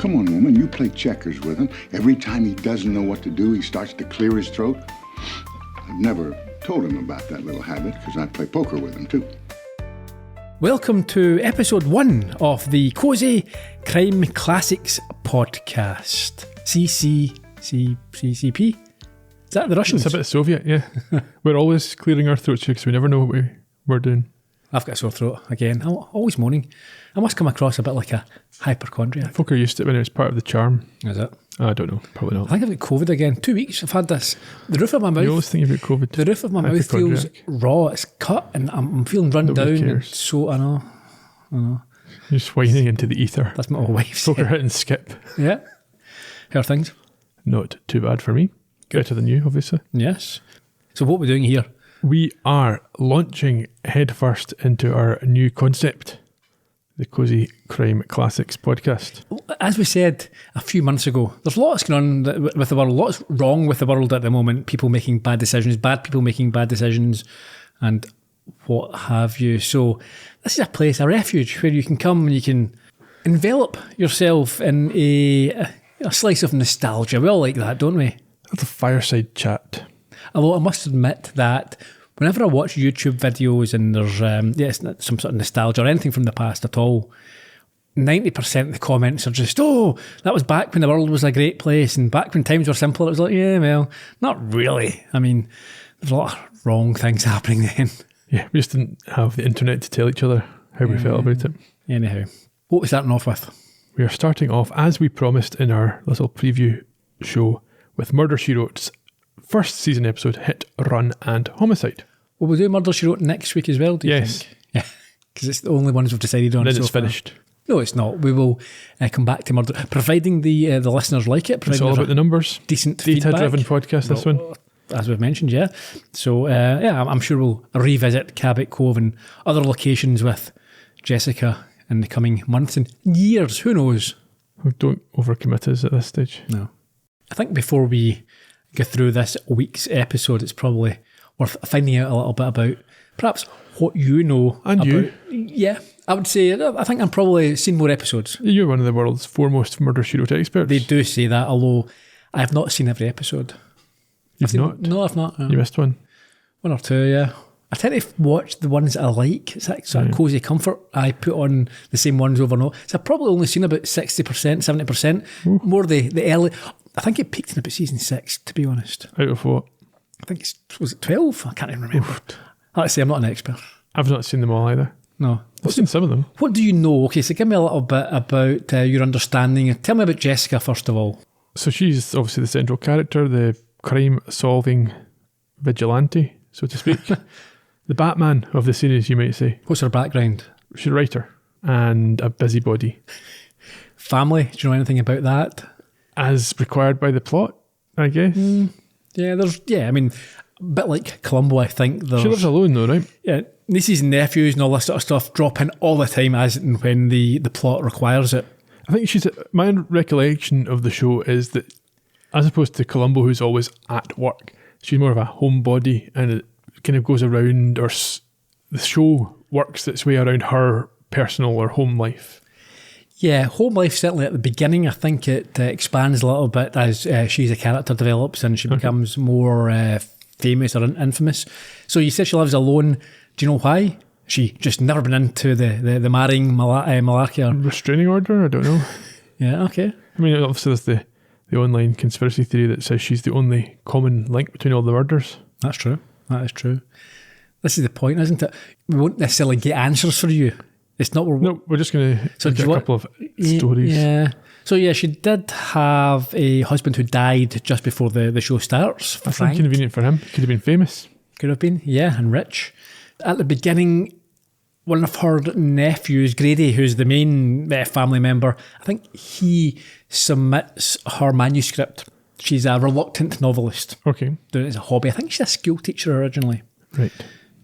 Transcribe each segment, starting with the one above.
Come on, woman, you play checkers with him. Every time he doesn't know what to do, he starts to clear his throat. I've never told him about that little habit because I play poker with him, too. Welcome to episode 1 of the Cosy Crime Classics Podcast. CCP? Is that the Russians? It's a bit Soviet, yeah. We're always clearing our throats because we never know what we're doing. I've got a sore throat again. I'm always moaning. I must come across a bit like a hypochondriac. Folk are used to it when it was part of the charm. Is it? I don't know, probably not. I think I've got COVID again. 2 weeks. I've had this. The roof of my mouth. You always think you've got COVID. The roof of my mouth feels raw. It's cut and I'm feeling run Nobody down. cares. So I know. You're just whining into the ether. That's what my wife said. Folk are hitting skip. Yeah. How are things? Not too bad for me. Better than you, obviously. Yes. So what are we doing here? We are launching headfirst into our new concept, the Cosy Crime Classics Podcast. As we said a few months ago, there's lots going on with the world, lots wrong with the world at the moment, people making bad decisions, bad people making bad decisions, and what have you. So this is a place, a refuge, where you can come and you can envelop yourself in a slice of nostalgia. We all like that, don't we? That's a fireside chat. Although I must admit that whenever I watch YouTube videos and there's some sort of nostalgia or anything from the past at all, 90% of the comments are just, oh, that was back when the world was a great place and back when times were simpler. It was like, yeah, well, not really. I mean, there's a lot of wrong things happening then. Yeah, we just didn't have the internet to tell each other how we felt about it. Anyhow, what are we starting off with? We are starting off, as we promised in our little preview show, with Murder, She Wrote's first season episode, Hit, Run and Homicide. Will we do Murder, She Wrote next week as well, do you think? Yeah, because it's the only ones we've decided on. And then so it's far. finished. No, it's not. We will come back to Murder, providing the listeners like it. It's all about the numbers. Decent feedback. Data-driven podcast, this one. As we've mentioned, yeah. So, I'm sure we'll revisit Cabot Cove and other locations with Jessica in the coming months and years. Who knows? Don't overcommit us at this stage. No. I think before we go through this week's episode, it's probably worth finding out a little bit about perhaps what you know. And about, you. Yeah, I would say, I think I've probably seen more episodes. You're one of the world's foremost Murder, She Wrote experts. They do say that, although I have not seen every episode. You've not? No, I've not. No. You missed one. One or two, yeah. I tend to watch the ones that I like. It's that sort of cosy comfort. I put on the same ones over and over. So I've probably only seen about 60%, 70%. Ooh. More the early. I think it peaked in about season 6, to be honest. Out of what? I think was it 12? I can't even remember. Like I say, I'm not an expert. I've not seen them all either. No. I've seen some of them. What do you know? Okay, so give me a little bit about your understanding. Tell me about Jessica, first of all. So she's obviously the central character, the crime-solving vigilante, so to speak. The Batman of the series, you might say. What's her background? She's a writer and a busybody. Family? Do you know anything about that? As required by the plot, I guess. Yeah, I mean, a bit like Columbo, I think. She lives alone though, right? Yeah, nieces and nephews and all this sort of stuff drop in all the time as and when the plot requires it. I think my recollection of the show is that as opposed to Columbo, who's always at work, she's more of a homebody and it kind of goes around, or the show works its way around her personal or home life. Yeah, home life certainly at the beginning. I think it expands a little bit as she's a character develops and she becomes more famous or infamous. So you said she lives alone. Do you know why? She just never been into the marrying malarkey. Or Restraining order? I don't know. Yeah, okay. I mean, obviously there's the online conspiracy theory that says she's the only common link between all the murders. That's true. That is true. This is the point, isn't it? We won't necessarily get answers for you. It's not. We're just going to get a couple of stories. Yeah. So yeah, she did have a husband who died just before the show starts. That's Frank. inconvenient for him. Could have been famous. Could have been, yeah, and rich. At the beginning, one of her nephews, Grady, who's the main family member, I think he submits her manuscript. She's a reluctant novelist. Okay. Doing it as a hobby. I think she's a school teacher originally. Right.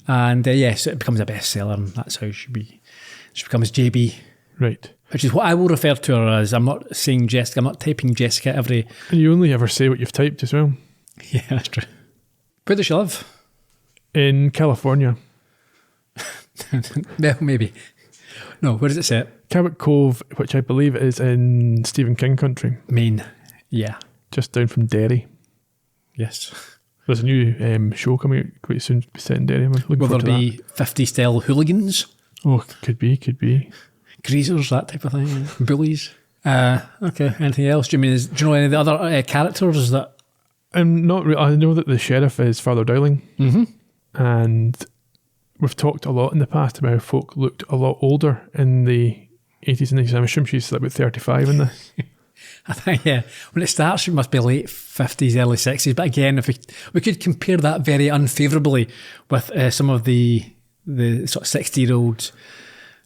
And so it becomes a bestseller, and that's how she becomes JB. Right. Which is what I will refer to her as. I'm not saying Jessica. I'm not typing Jessica every... And you only ever say what you've typed as well. Yeah, that's true. Where does she live? In California. Well, maybe. No, where is it set? Cabot Cove, which I believe is in Stephen King country. Maine. Yeah. Just down from Derry. Yes. There's a new show coming out quite soon set in Derry. I'm looking Will there forward to be 50 style hooligans? Oh, could be. Greasers, that type of thing. Bullies. Okay. Anything else? Do you know any of the other characters that? Not really. I know that the sheriff is Father Dowling. Mm-hmm. And we've talked a lot in the past about how folk looked a lot older in the 80s and 90s. I'm assuming she's about 35 in this. I think, yeah. When it starts, it must be late 50s, early 60s. But again, if we could compare that very unfavourably with some of the sort of 60-year-olds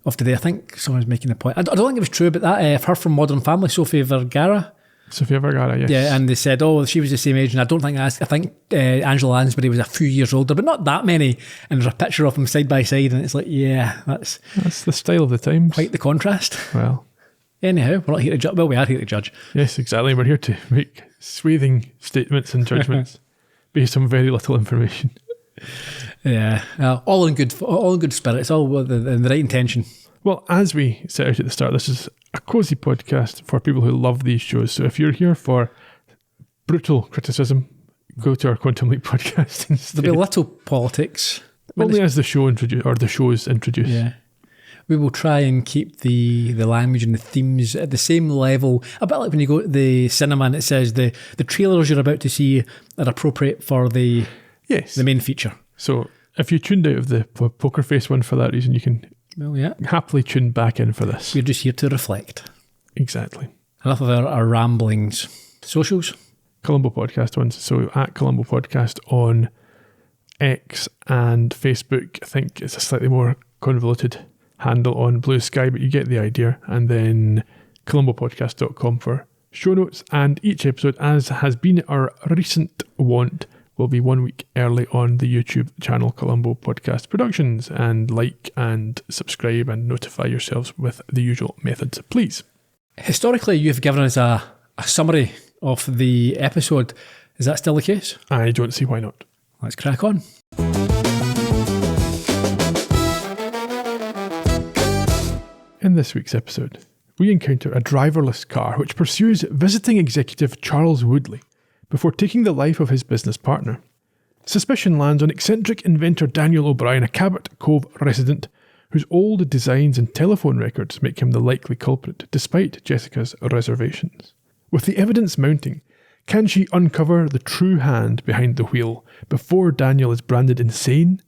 of today. I think someone's making a point. I don't think it was true, but that her from Modern Family, Sofia Vergara. Sofia Vergara, yes. Yeah, and they said, she was the same age, and I think Angela Lansbury was a few years older, but not that many. And there's a picture of them side by side, and it's like, yeah, that's the style of the times. Quite the contrast. Well, anyhow, we're not here to judge. Well, we are here to judge. Yes, exactly. We're here to make swathing statements and judgments based on very little information. Yeah, all in good spirit. It's all with the right intention. Well, as we set out at the start, this is a cosy podcast for people who love these shows. So if you're here for brutal criticism, go to our Quantum Leap podcast instead. There'll be little politics. Only as the show the shows introduce. Yeah. We will try and keep the language and the themes at the same level. A bit like when you go to the cinema and it says the trailers you're about to see are appropriate for the main feature. So if you tuned out of the Poker Face one for that reason, you can happily tune back in for this. We're just here to reflect. Exactly. Enough of our ramblings. Socials? Columbo Podcast ones. So at Columbo Podcast on X and Facebook. I think it's a slightly more convoluted handle on Blue Sky, but you get the idea. And then columbopodcast.com for show notes. And each episode, as has been our recent want, will be 1 week early on the YouTube channel Columbo Podcast Productions. And like and subscribe and notify yourselves with the usual methods, please. Historically, you've given us a summary of the episode. Is that still the case? I don't see why not. Let's crack on. In this week's episode, we encounter a driverless car which pursues visiting executive Charles Woodley before taking the life of his business partner. Suspicion lands on eccentric inventor Daniel O'Brien, a Cabot Cove resident whose old designs and telephone records make him the likely culprit, despite Jessica's reservations. With the evidence mounting, can she uncover the true hand behind the wheel before Daniel is branded insane?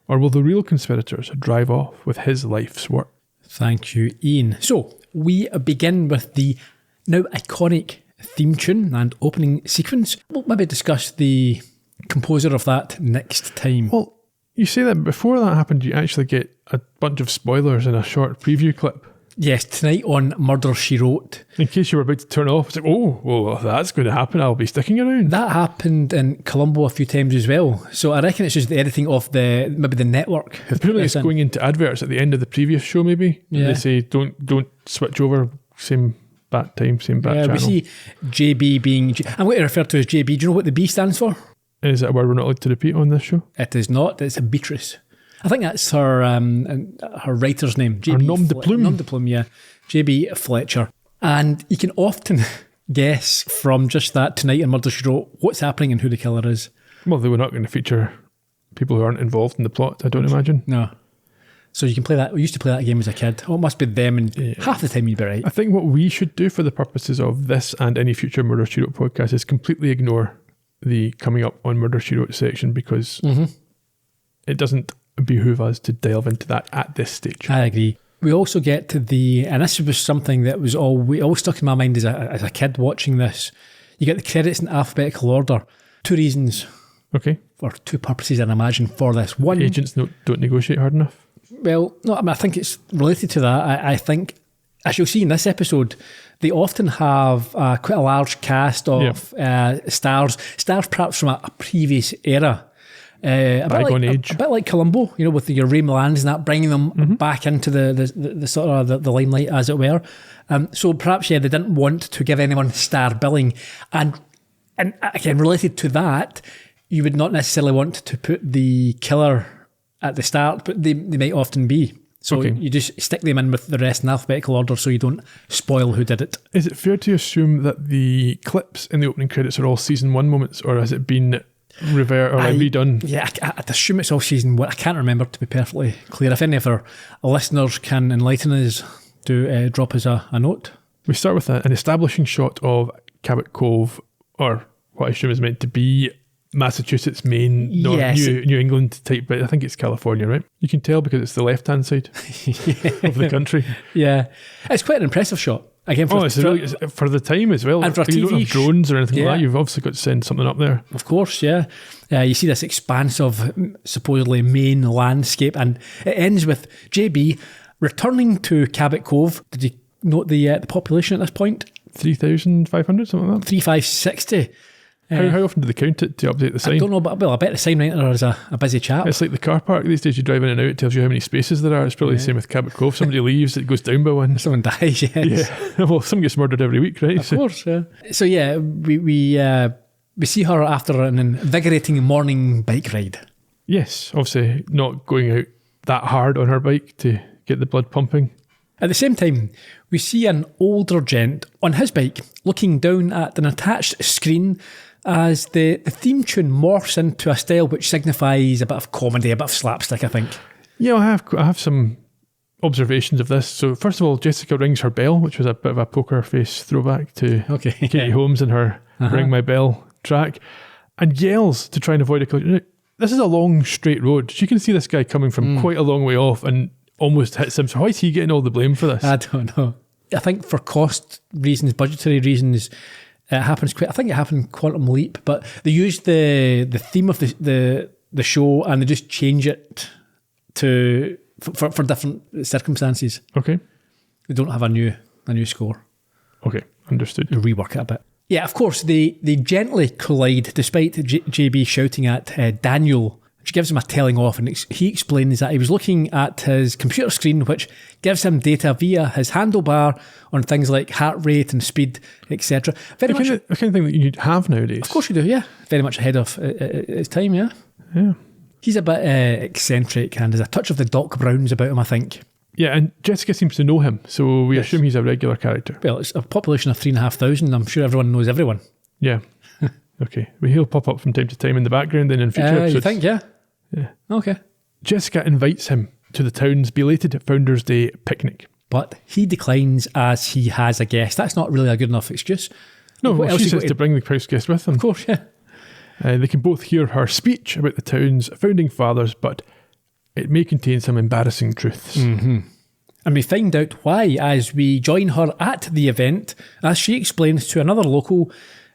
Or will the real conspirators drive off with his life's work? Thank you, Ian. So, we begin with the now iconic theme tune and opening sequence. We'll maybe discuss the composer of that next time. Well, you say that before that happened, you actually get a bunch of spoilers in a short preview clip. Yes, tonight on Murder, She Wrote. In case you were about to turn off, it's like, oh, well, that's going to happen. I'll be sticking around. That happened in Columbo a few times as well. So I reckon it's just the editing of maybe the network. Apparently it's going into adverts at the end of the previous show, maybe. Yeah. They say, don't switch over, same bat time, same bat channel. We see JB being... I'm going to refer to as JB. Do you know what the B stands for? Is it a word we're not allowed to repeat on this show? It is not. It's a Beatrice. I think that's her writer's name. Her nom de plume. Nom de plume, yeah. JB Fletcher. And you can often guess from just that tonight in Murder, She Wrote what's happening and who the killer is. Well, they were not going to feature people who aren't involved in the plot, I don't imagine. No. So you can play that. We used to play that game as a kid. Oh, it must be them, and half the time you'd be right. I think what we should do for the purposes of this and any future Murder, She Wrote podcast is completely ignore the coming up on Murder, She Wrote section because it doesn't behoove us to delve into that at this stage. I agree. We also get to and this was something that was always stuck in my mind as a kid watching this. You get the credits in alphabetical order. Two reasons. Okay. Or two purposes, I imagine, for this. One, agents don't negotiate hard enough. Well, no, I mean, I think it's related to that. I think, as you'll see in this episode, they often have quite a large cast of stars perhaps from a previous era. A bit like Columbo, with your Ray Millands and that, bringing them back into the sort of the limelight, as it were. So perhaps, they didn't want to give anyone star billing. And again, related to that, you would not necessarily want to put the killer at the start, but they might often be. So Okay. you just stick them in with the rest in alphabetical order so you don't spoil who did it. Is it fair to assume that the clips in the opening credits are all season 1 moments, or has it been redone? Yeah, I'd assume it's all season 1. I can't remember, to be perfectly clear. If any of our listeners can enlighten us, do drop us a note. We start with an establishing shot of Cabot Cove, or what I assume is meant to be Massachusetts, Maine, Yes. New England type, but I think it's California, right? You can tell because it's the left-hand side of the country. Yeah. It's quite an impressive shot. Again, It's for the time as well. And for a you don't TV have drones or anything yeah. like that. You've obviously got to send something up there. Of course, yeah. You see this expanse of supposedly Maine landscape, and it ends with JB returning to Cabot Cove. Did you note the population at this point? 3,500, something like that. 3,560. How often do they count it to update the sign? I don't know, but I bet the sign writer is a busy chap. It's like the car park these days. You drive in and out, it tells you how many spaces there are. It's probably the same with Cabot Cove. Somebody leaves, it goes down by one. Someone dies, yes. Yeah. Well, someone gets murdered every week, right? Of course, yeah. So yeah, we see her after an invigorating morning bike ride. Yes, obviously not going out that hard on her bike to get the blood pumping. At the same time, we see an older gent on his bike looking down at an attached screen as the theme tune morphs into a style which signifies a bit of comedy, a bit of slapstick, I think. Yeah, I have some observations of this. So first of all, Jessica rings her bell, which was a bit of a poker face throwback to Katie Holmes and her Ring My Bell track, and yells to try and avoid a collision. This is a long straight road. She can see this guy coming from quite a long way off and almost hits him. So why is he getting all the blame for this? I don't know. I think for cost reasons, budgetary reasons, it happens quite. I think it happened in Quantum Leap, but they used the theme of the show and they just change it to for different circumstances. Okay. They don't have a new score. Okay, understood. They rework it a bit. Yeah, of course, they gently collide despite JB shouting at Daniel, which gives him a telling off, and he explains that he was looking at his computer screen, which gives him data via his handlebar on things like heart rate and speed, etc. The kind of thing that you have nowadays. Of course you do, yeah. Very much ahead of its time, yeah. Yeah. He's a bit eccentric and there's a touch of the Doc Browns about him, I think. Yeah, and Jessica seems to know him, so we assume he's a regular character. Well, it's a population of 3,500. I'm sure everyone knows everyone. Yeah. Okay. Well, he'll pop up from time to time in the background then in future episodes. You think, yeah? Yeah. Okay. Jessica invites him to the town's belated Founders' Day picnic. But he declines as he has a guest. That's not really a good enough excuse. No, she says to bring the house guest with them. Of course, yeah. They can both hear her speech about the town's founding fathers, but it may contain some embarrassing truths. Mm-hmm. And we find out why as we join her at the event, as she explains to another local.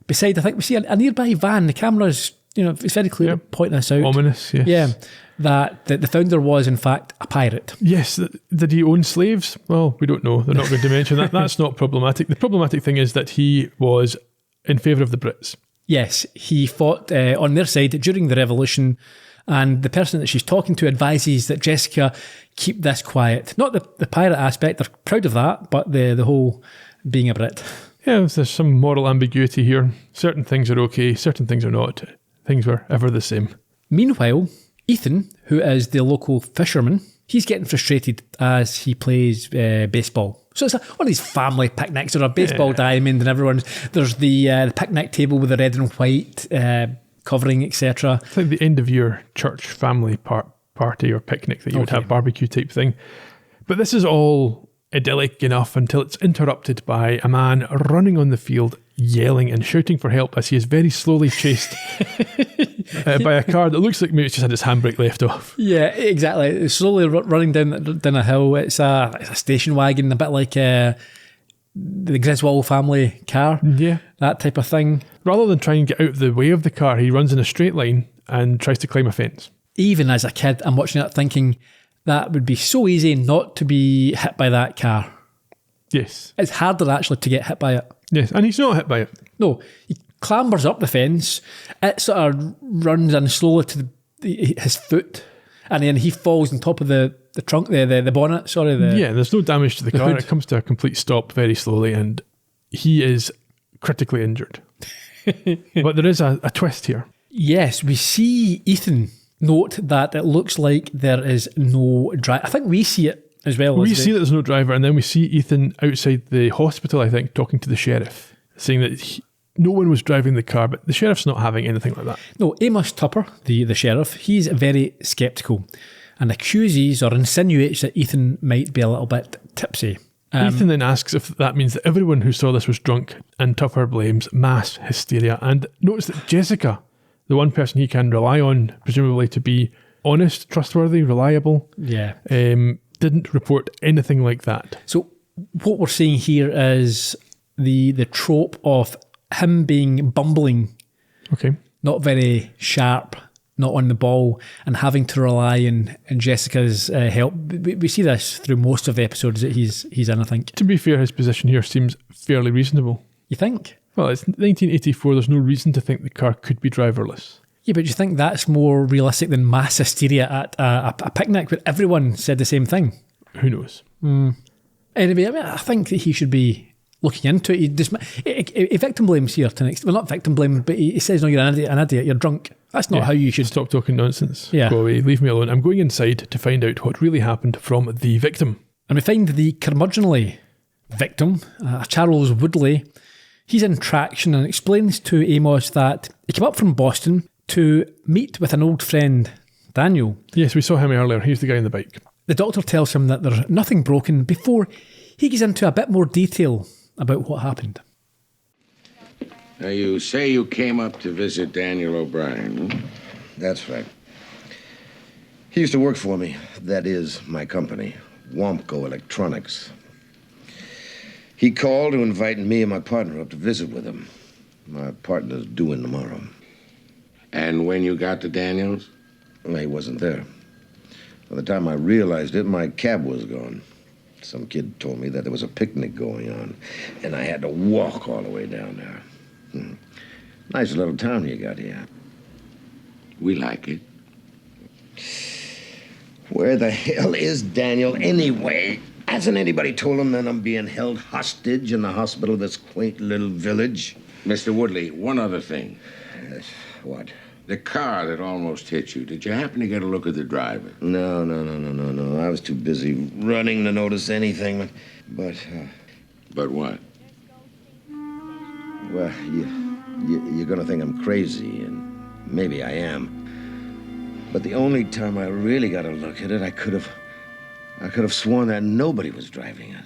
Beside, I think we see a nearby van. The camera's, it's very clear pointing this out. Ominous, yes. Yeah, that the founder was in fact a pirate. Yes. Did he own slaves? Well, we don't know. They're not going to mention that. That's not problematic. The problematic thing is that he was in favour of the Brits. Yes, he fought on their side during the revolution, and the person that she's talking to advises that Jessica keep this quiet. Not the pirate aspect, they're proud of that, but the whole being a Brit. Yeah, there's some moral ambiguity here. Certain things are okay, certain things are not. Things were ever the same. Meanwhile, Ethan, who is the local fisherman, he's getting frustrated as he plays baseball. So it's one of these family picnics or a baseball diamond, and there's the picnic table with the red and white covering, etc. It's like the end of your church family party or picnic that you would have, barbecue type thing. But this is all idyllic enough until it's interrupted by a man running on the field, yelling and shouting for help as he is very slowly chased by a car that looks like maybe it's just had its handbrake left off. Yeah, exactly. It's slowly running down a hill. It's a station wagon, a bit like the Griswold family car. Yeah. That type of thing. Rather than try and get out of the way of the car, he runs in a straight line and tries to climb a fence. Even as a kid, I'm watching that thinking, that would be so easy not to be hit by that car. Yes. It's harder actually to get hit by it. Yes, and he's not hit by it. No, he clambers up the fence. It sort of runs in slowly to his foot, and then he falls on top of the trunk, the bonnet. Yeah, there's no damage to the car. hood. It comes to a complete stop very slowly, and he is critically injured. But there is a twist here. Yes, we see Ethan note that it looks like there is no drive. I think we see it as well. We see that there's no driver, and then we see Ethan outside the hospital, I think, talking to the sheriff, saying that no one was driving the car, but the sheriff's not having anything like that. No, Amos Tupper, the sheriff, he's very sceptical and accuses or insinuates that Ethan might be a little bit tipsy. Ethan then asks if that means that everyone who saw this was drunk, and Tupper blames mass hysteria and notes that Jessica, the one person he can rely on, presumably to be honest, trustworthy, reliable, didn't report anything like that. So what we're seeing here is the trope of him being bumbling, not very sharp, not on the ball, and having to rely on Jessica's help. We see this through most of the episodes that he's in, I think. To be fair, his position here seems fairly reasonable. You think? Well, it's 1984. There's no reason to think the car could be driverless. Yeah, but you think that's more realistic than mass hysteria at a picnic where everyone said the same thing? Who knows? Anyway, I think that he should be looking into it. He victim blames here to an extent. Well, not victim blame, but he says, no, you're an idiot, you're drunk. That's not how you should... Stop talking nonsense. Yeah. Go away, leave me alone. I'm going inside to find out what really happened from the victim. And we find the curmudgeonly victim, Charles Woodley. He's in traction and explains to Amos that he came up from Boston to meet with an old friend, Daniel. Yes, we saw him earlier. He's the guy on the bike. The doctor tells him that there's nothing broken before he gets into a bit more detail about what happened. Now, you say you came up to visit Daniel O'Brien. Hmm? That's right. He used to work for me. That is, my company, Wampco Electronics. He called to invite me and my partner up to visit with him. My partner's due in tomorrow. And when you got to Daniel's? Well, he wasn't there. By the time I realized it, my cab was gone. Some kid told me that there was a picnic going on, and I had to walk all the way down there. Nice little town you got here. We like it. Where the hell is Daniel anyway? Hasn't anybody told him that I'm being held hostage in the hospital of this quaint little village? Mr. Woodley, one other thing. What? The car that almost hit you, did you happen to get a look at the driver? No. I was too busy running to notice anything. But what? Well, you're gonna think I'm crazy, and maybe I am. But the only time I really got a look at it, I could have sworn that nobody was driving it.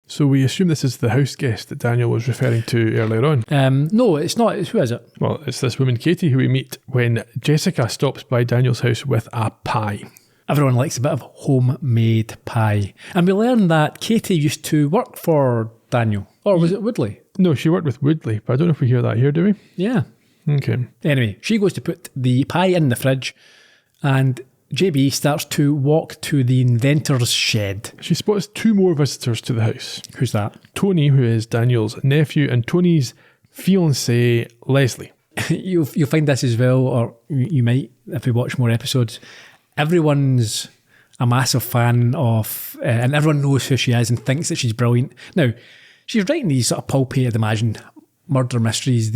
So we assume this is the house guest that Daniel was referring to earlier on. No, it's not. Who is it? Well, it's this woman, Katie, who we meet when Jessica stops by Daniel's house with a pie. Everyone likes a bit of homemade pie. And we learn that Katie used to work for Daniel. Or was it Woodley? No, she worked with Woodley, but I don't know if we hear that here, do we? Yeah. Okay. Anyway, she goes to put the pie in the fridge, and JB starts to walk to the inventor's shed. She spots two more visitors to the house. Who's that? Tony, who is Daniel's nephew, and Tony's fiancée, Leslie. You'll find this as well, or you might if we watch more episodes. Everyone's a massive fan of, and everyone knows who she is and thinks that she's brilliant. Now, she's writing these sort of pulpy, I'd imagine, murder mysteries,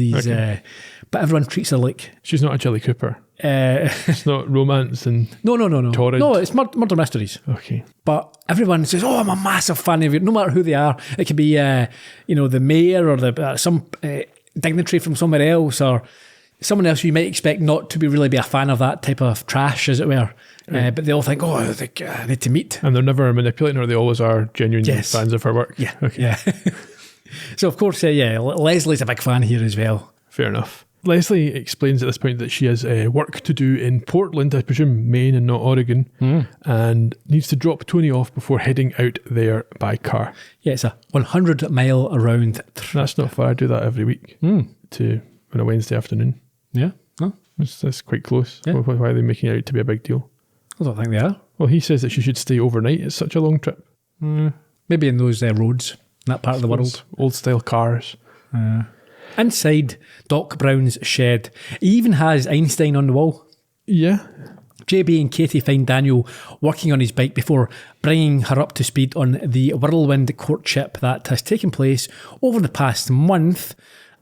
but everyone treats her like... She's not a Jilly Cooper. It's not romance and... No. Torrid. No, it's murder mysteries. Okay. But everyone says, oh, I'm a massive fan of you, no matter who they are. It could be, the mayor or some dignitary from somewhere else, or someone else you might expect not to really be a fan of that type of trash, as it were. But they all think, I need to meet. And they're never manipulating her, they always are genuine fans of her work. Yeah. Okay. Yeah. So, of course, Leslie's a big fan here as well. Fair enough. Leslie explains at this point that she has work to do in Portland, I presume Maine and not Oregon, and needs to drop Tony off before heading out there by car. Yeah, it's a 100-mile round trip. That's not far. I do that every week on a Wednesday afternoon. Yeah? No? That's quite close. Yeah. Why are they making it out to be a big deal? I don't think they are. Well, he says that she should stay overnight. It's such a long trip. Maybe in those roads, in that part of the world. Old style cars. Inside Doc Brown's shed, he even has Einstein on the wall. Yeah. JB and Katie find Daniel working on his bike before bringing her up to speed on the whirlwind courtship that has taken place over the past month.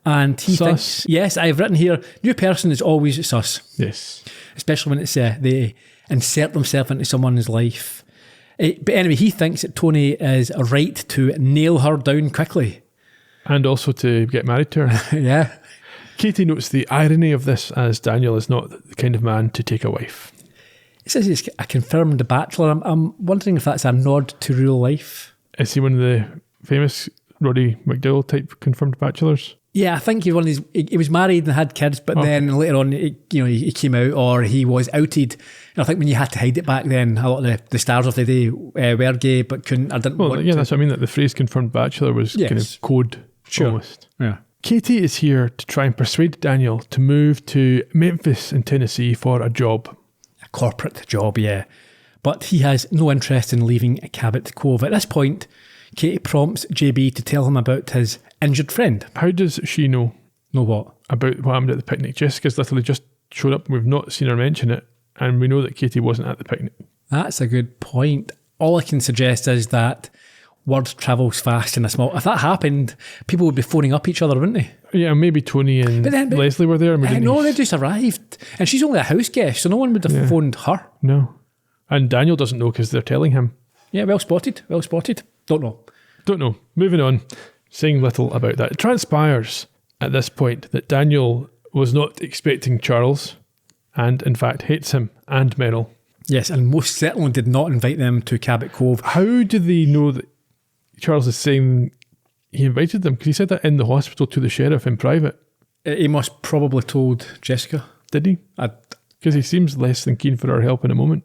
And he Sus. thinks, yes, I've written here, new person is always sus. Yes. Especially when it's they insert themselves into someone's life. But anyway, he thinks that Tony is right to nail her down quickly. And also to get married to her. Yeah. Katie notes the irony of this, as Daniel is not the kind of man to take a wife. It says he's a confirmed bachelor. I'm wondering if that's a nod to real life. Is he one of the famous Roddy McDowell type confirmed bachelors? Yeah, I think he's one of these. He was married and had kids, but then later on, he came out, or he was outed. And I think when you had to hide it back then, a lot of the stars of the day were gay, but couldn't. I didn't. Well, yeah, that's what I mean. That the phrase "confirmed bachelor" was kind of code, almost. Yeah. Katie is here to try and persuade Daniel to move to Memphis in Tennessee for a job. A corporate job, yeah. But he has no interest in leaving Cabot Cove. At this point, Katie prompts JB to tell him about his injured friend. How does she know? Know what? About what happened at the picnic. Jessica's literally just showed up and we've not seen her mention it, and we know that Katie wasn't at the picnic. That's a good point. All I can suggest is that word travels fast in a small... If that happened, people would be phoning up each other, wouldn't they? Yeah, maybe Tony and Leslie were there. And we didn't no, they just arrived. And she's only a house guest, so no one would have phoned her. No. And Daniel doesn't know because they're telling him. Yeah, well spotted. Well spotted. Don't know. Moving on. Saying little about that. It transpires at this point that Daniel was not expecting Charles and, in fact, hates him and Merrill. Yes, and most certainly did not invite them to Cabot Cove. How do they know that Charles is saying he invited them? Because he said that in the hospital to the sheriff in private. He must probably told Jessica. Did he? Because he seems less than keen for her help in a moment.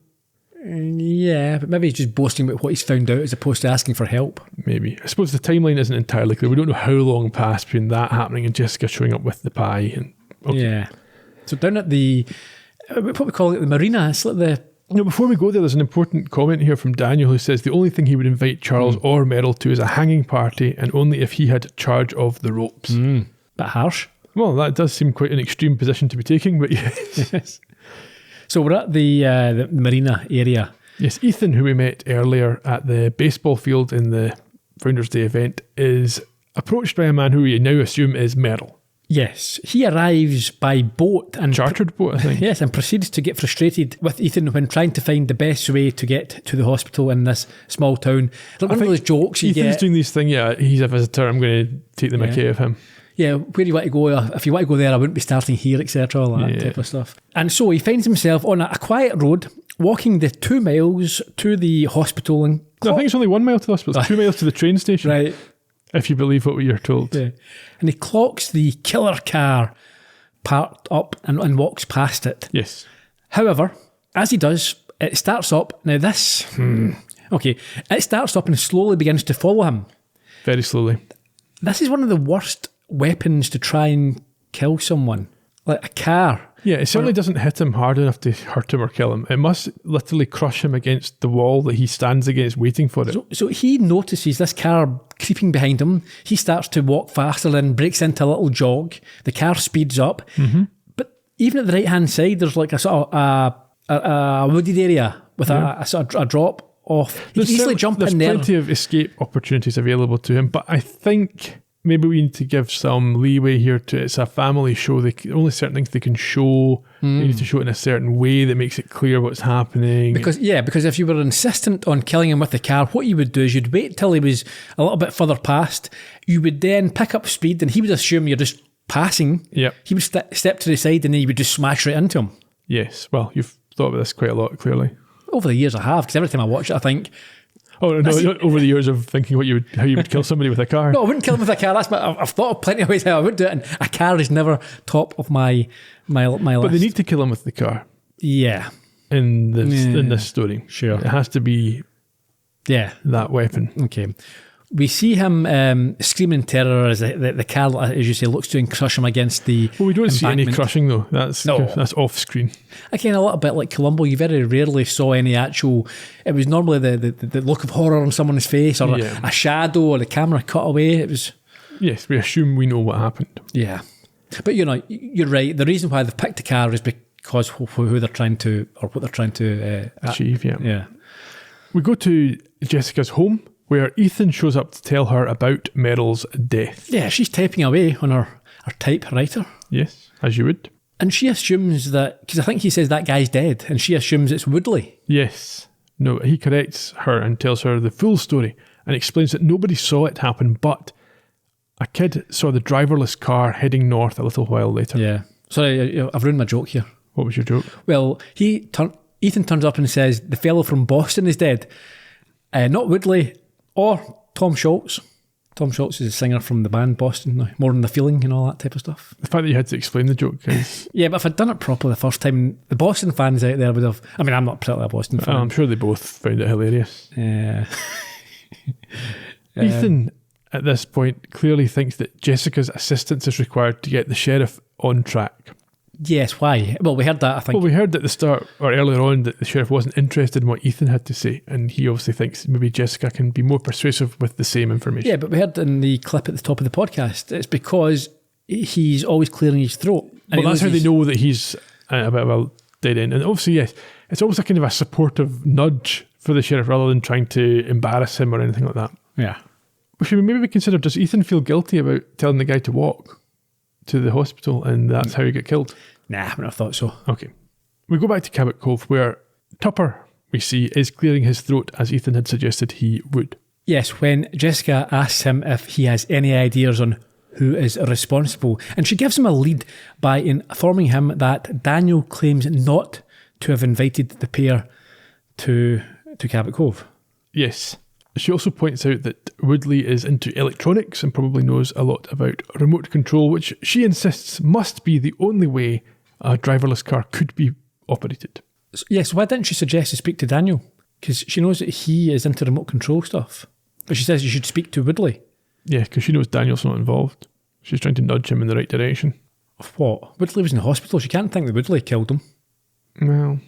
Yeah, but maybe he's just boasting about what he's found out as opposed to asking for help. Maybe. I suppose the timeline isn't entirely clear. We don't know how long passed between that happening and Jessica showing up with the pie. And Yeah. So down at the, what we call it, the marina, it's like the... Before we go there's an important comment here from Daniel who says the only thing he would invite Charles or Merrill to is a hanging party, and only if he had charge of the ropes. Bit harsh. Well, that does seem quite an extreme position to be taking, but yes. Yes. So we're at the marina area. Yes, Ethan, who we met earlier at the baseball field in the Founders Day event, is approached by a man who we now assume is Merrill. Yes, he arrives by boat and chartered boat, I think. Yes, and proceeds to get frustrated with Ethan when trying to find the best way to get to the hospital in this small town. Like one of those jokes you Ethan's get. doing these things. Yeah, he's a visitor. I'm going to take the mickey of him. Yeah, where do you want to go? If you want to go there, I wouldn't be starting here, etc. All that type of stuff. And so he finds himself on a quiet road, walking the 2 miles to the hospital. And no, I think it's only 1 mile to the hospital. It's 2 miles to the train station. Right. If you believe what you're told. Yeah. And he clocks the killer car parked up and walks past it. Yes. However, as he does, it starts up. Now this... Okay. It starts up and slowly begins to follow him. Very slowly. This is one of the worst weapons to try and kill someone. Like a car. Yeah, it certainly doesn't hit him hard enough to hurt him or kill him. It must literally crush him against the wall that he stands against waiting for it. So he notices this car creeping behind him. He starts to walk faster and breaks into a little jog. The car speeds up. But even at the right-hand side, there's like a sort of a wooded area with a sort of a drop off. He can easily jump in there. There's plenty of escape opportunities available to him, but I think... maybe we need to give some leeway here to it's a family show. Only certain things they can show. They need to show it in a certain way that makes it clear what's happening. Because if you were insistent on killing him with the car, what you would do is you'd wait till he was a little bit further past. You would then pick up speed and he would assume you're just passing. Yep. He would step to the side and then you would just smash right into him. Yes. Well, you've thought about this quite a lot, clearly. Over the years I have, because every time I watch it I think... Oh, no, over the years of thinking how you would kill somebody with a car. No, I wouldn't kill him with a car. I've thought of plenty of ways how I would do it, and a car is never top of my list. But they need to kill him with the car. Yeah. In this story. Sure. It has to be that weapon. Okay. We see him screaming in terror as the car, as you say, looks to crush him against the Well, we don't see any embankment. crushing, though. That's off screen. Again, a little bit like Columbo, you very rarely saw any actual... It was normally the look of horror on someone's face, or a shadow, or the camera cut away. It was... Yes, we assume we know what happened. Yeah. But, you're right. The reason why they've picked a car is because who they're trying to... or what they're trying to... achieve, Yeah. We go to Jessica's home, where Ethan shows up to tell her about Merrill's death. Yeah, she's typing away on her her typewriter. Yes, as you would. And she assumes that, because I think he says that guy's dead, and she assumes it's Woodley. Yes. No, he corrects her and tells her the full story and explains that nobody saw it happen, but a kid saw the driverless car heading north a little while later. Yeah. Sorry, I've ruined my joke here. What was your joke? Well, Ethan turns up and says the fellow from Boston is dead. Not Woodley or Tom Schultz. Tom Schultz is a singer from the band Boston, More Than the Feeling and all that type of stuff. The fact that you had to explain the joke is... Yeah, but if I'd done it properly the first time, the Boston fans out there would have... I mean, I'm not particularly a Boston fan. I'm sure they both found it hilarious. Ethan, at this point, clearly thinks that Jessica's assistance is required to get the sheriff on track. Yes, why? Well, we heard that, I think. Well, we heard at the start, or earlier on, that the sheriff wasn't interested in what Ethan had to say, and he obviously thinks maybe Jessica can be more persuasive with the same information. Yeah, but we heard in the clip at the top of the podcast, it's because he's always clearing his throat. Well, that's how they know that he's a bit of a dead end. And obviously, yes, it's almost a kind of a supportive nudge for the sheriff rather than trying to embarrass him or anything like that. Yeah. Should we maybe consider, does Ethan feel guilty about telling the guy to walk to the hospital and that's how he got killed? Nah, I wouldn't have thought so. Okay. We go back to Cabot Cove where Tupper, we see, is clearing his throat as Ethan had suggested he would. Yes, when Jessica asks him if he has any ideas on who is responsible, and she gives him a lead by informing him that Daniel claims not to have invited the pair to Cabot Cove. Yes. She also points out that Woodley is into electronics and probably knows a lot about remote control, which she insists must be the only way a driverless car could be operated. Yes, why didn't she suggest to speak to Daniel? Because she knows that he is into remote control stuff. But she says you should speak to Woodley. Yeah, because she knows Daniel's not involved. She's trying to nudge him in the right direction. Of what? Woodley was in the hospital. She can't think that Woodley killed him. Well,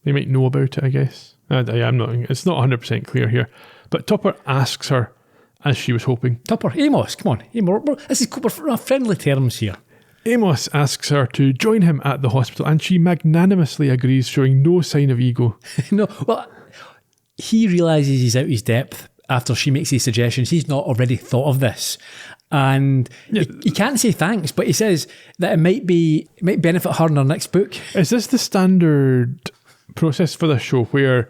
they might know about it, I guess. It's not 100% clear here. But Tupper asks her, as she was hoping. Tupper, Amos, come on. Amos, we're on friendly terms here. Amos asks her to join him at the hospital, and she magnanimously agrees, showing no sign of ego. No, well, he realises he's out his depth after she makes these suggestions. He's not already thought of this. And he can't say thanks, but he says that it might benefit her in her next book. Is this the standard process for this show where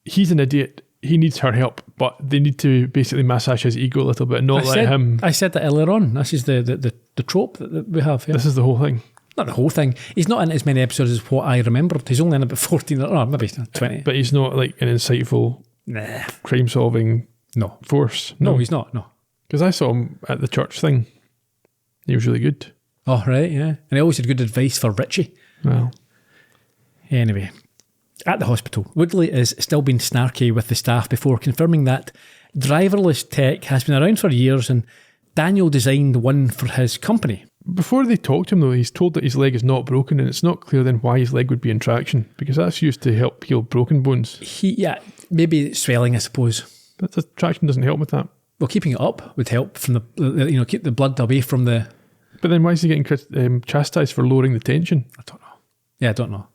he's an idiot, he needs her help, but they need to basically massage his ego a little bit and not let him... I said that earlier on. This is the trope that we have here. This is the whole thing. Not the whole thing. He's not in as many episodes as what I remembered. He's only in about 14 or maybe 20. But he's not like an insightful crime-solving force. No, he's not, no. Because I saw him at the church thing. He was really good. Oh, right, yeah. And he always had good advice for Richie. Well. Anyway, at the hospital, Woodley is still being snarky with the staff before confirming that driverless tech has been around for years and Daniel designed one for his company. Before they talk to him, though, he's told that his leg is not broken, and it's not clear then why his leg would be in traction, because that's used to help heal broken bones. Maybe swelling, I suppose. But the traction doesn't help with that. Well, keeping it up would help from keep the blood away from the... But then why is he getting chastised for lowering the tension? I don't know. Yeah, I don't know.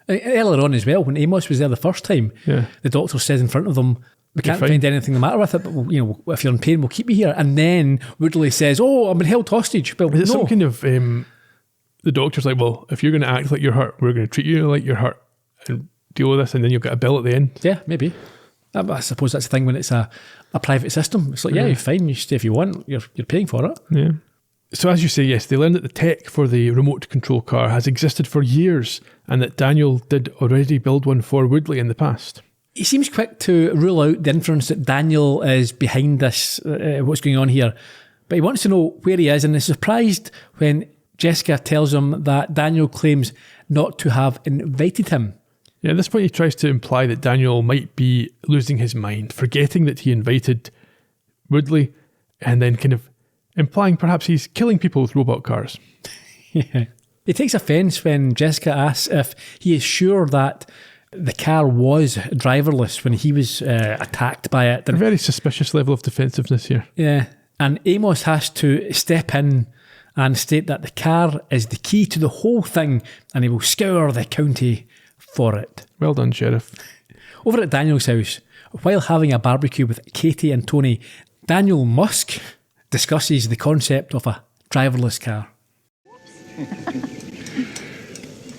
Earlier on as well, when Amos was there the first time, the doctor says in front of them, we can't find anything the matter with it, but if you're in pain, we'll keep you here. And then Woodley says, I've been held hostage. But is it some kind of... the doctor's like, well, if you're going to act like you're hurt, we're going to treat you like you're hurt and deal with this, and then you'll get a bill at the end. Yeah, maybe. I suppose that's the thing when it's a private system. It's like, you're fine, you stay if you want, you're paying for it. Yeah. So as you say, yes, they learned that the tech for the remote control car has existed for years and that Daniel did already build one for Woodley in the past. He seems quick to rule out the inference that Daniel is behind this, what's going on here. But he wants to know where he is and is surprised when Jessica tells him that Daniel claims not to have invited him. Yeah, at this point he tries to imply that Daniel might be losing his mind, forgetting that he invited Woodley, and then kind of implying perhaps he's killing people with robot cars. Yeah. He takes offence when Jessica asks if he is sure that the car was driverless when he was attacked by it. A very suspicious level of defensiveness here. Yeah. And Amos has to step in and state that the car is the key to the whole thing and he will scour the county for it. Well done, Sheriff. Over at Daniel's house, while having a barbecue with Katie and Tony, Daniel Musk discusses the concept of a driverless car.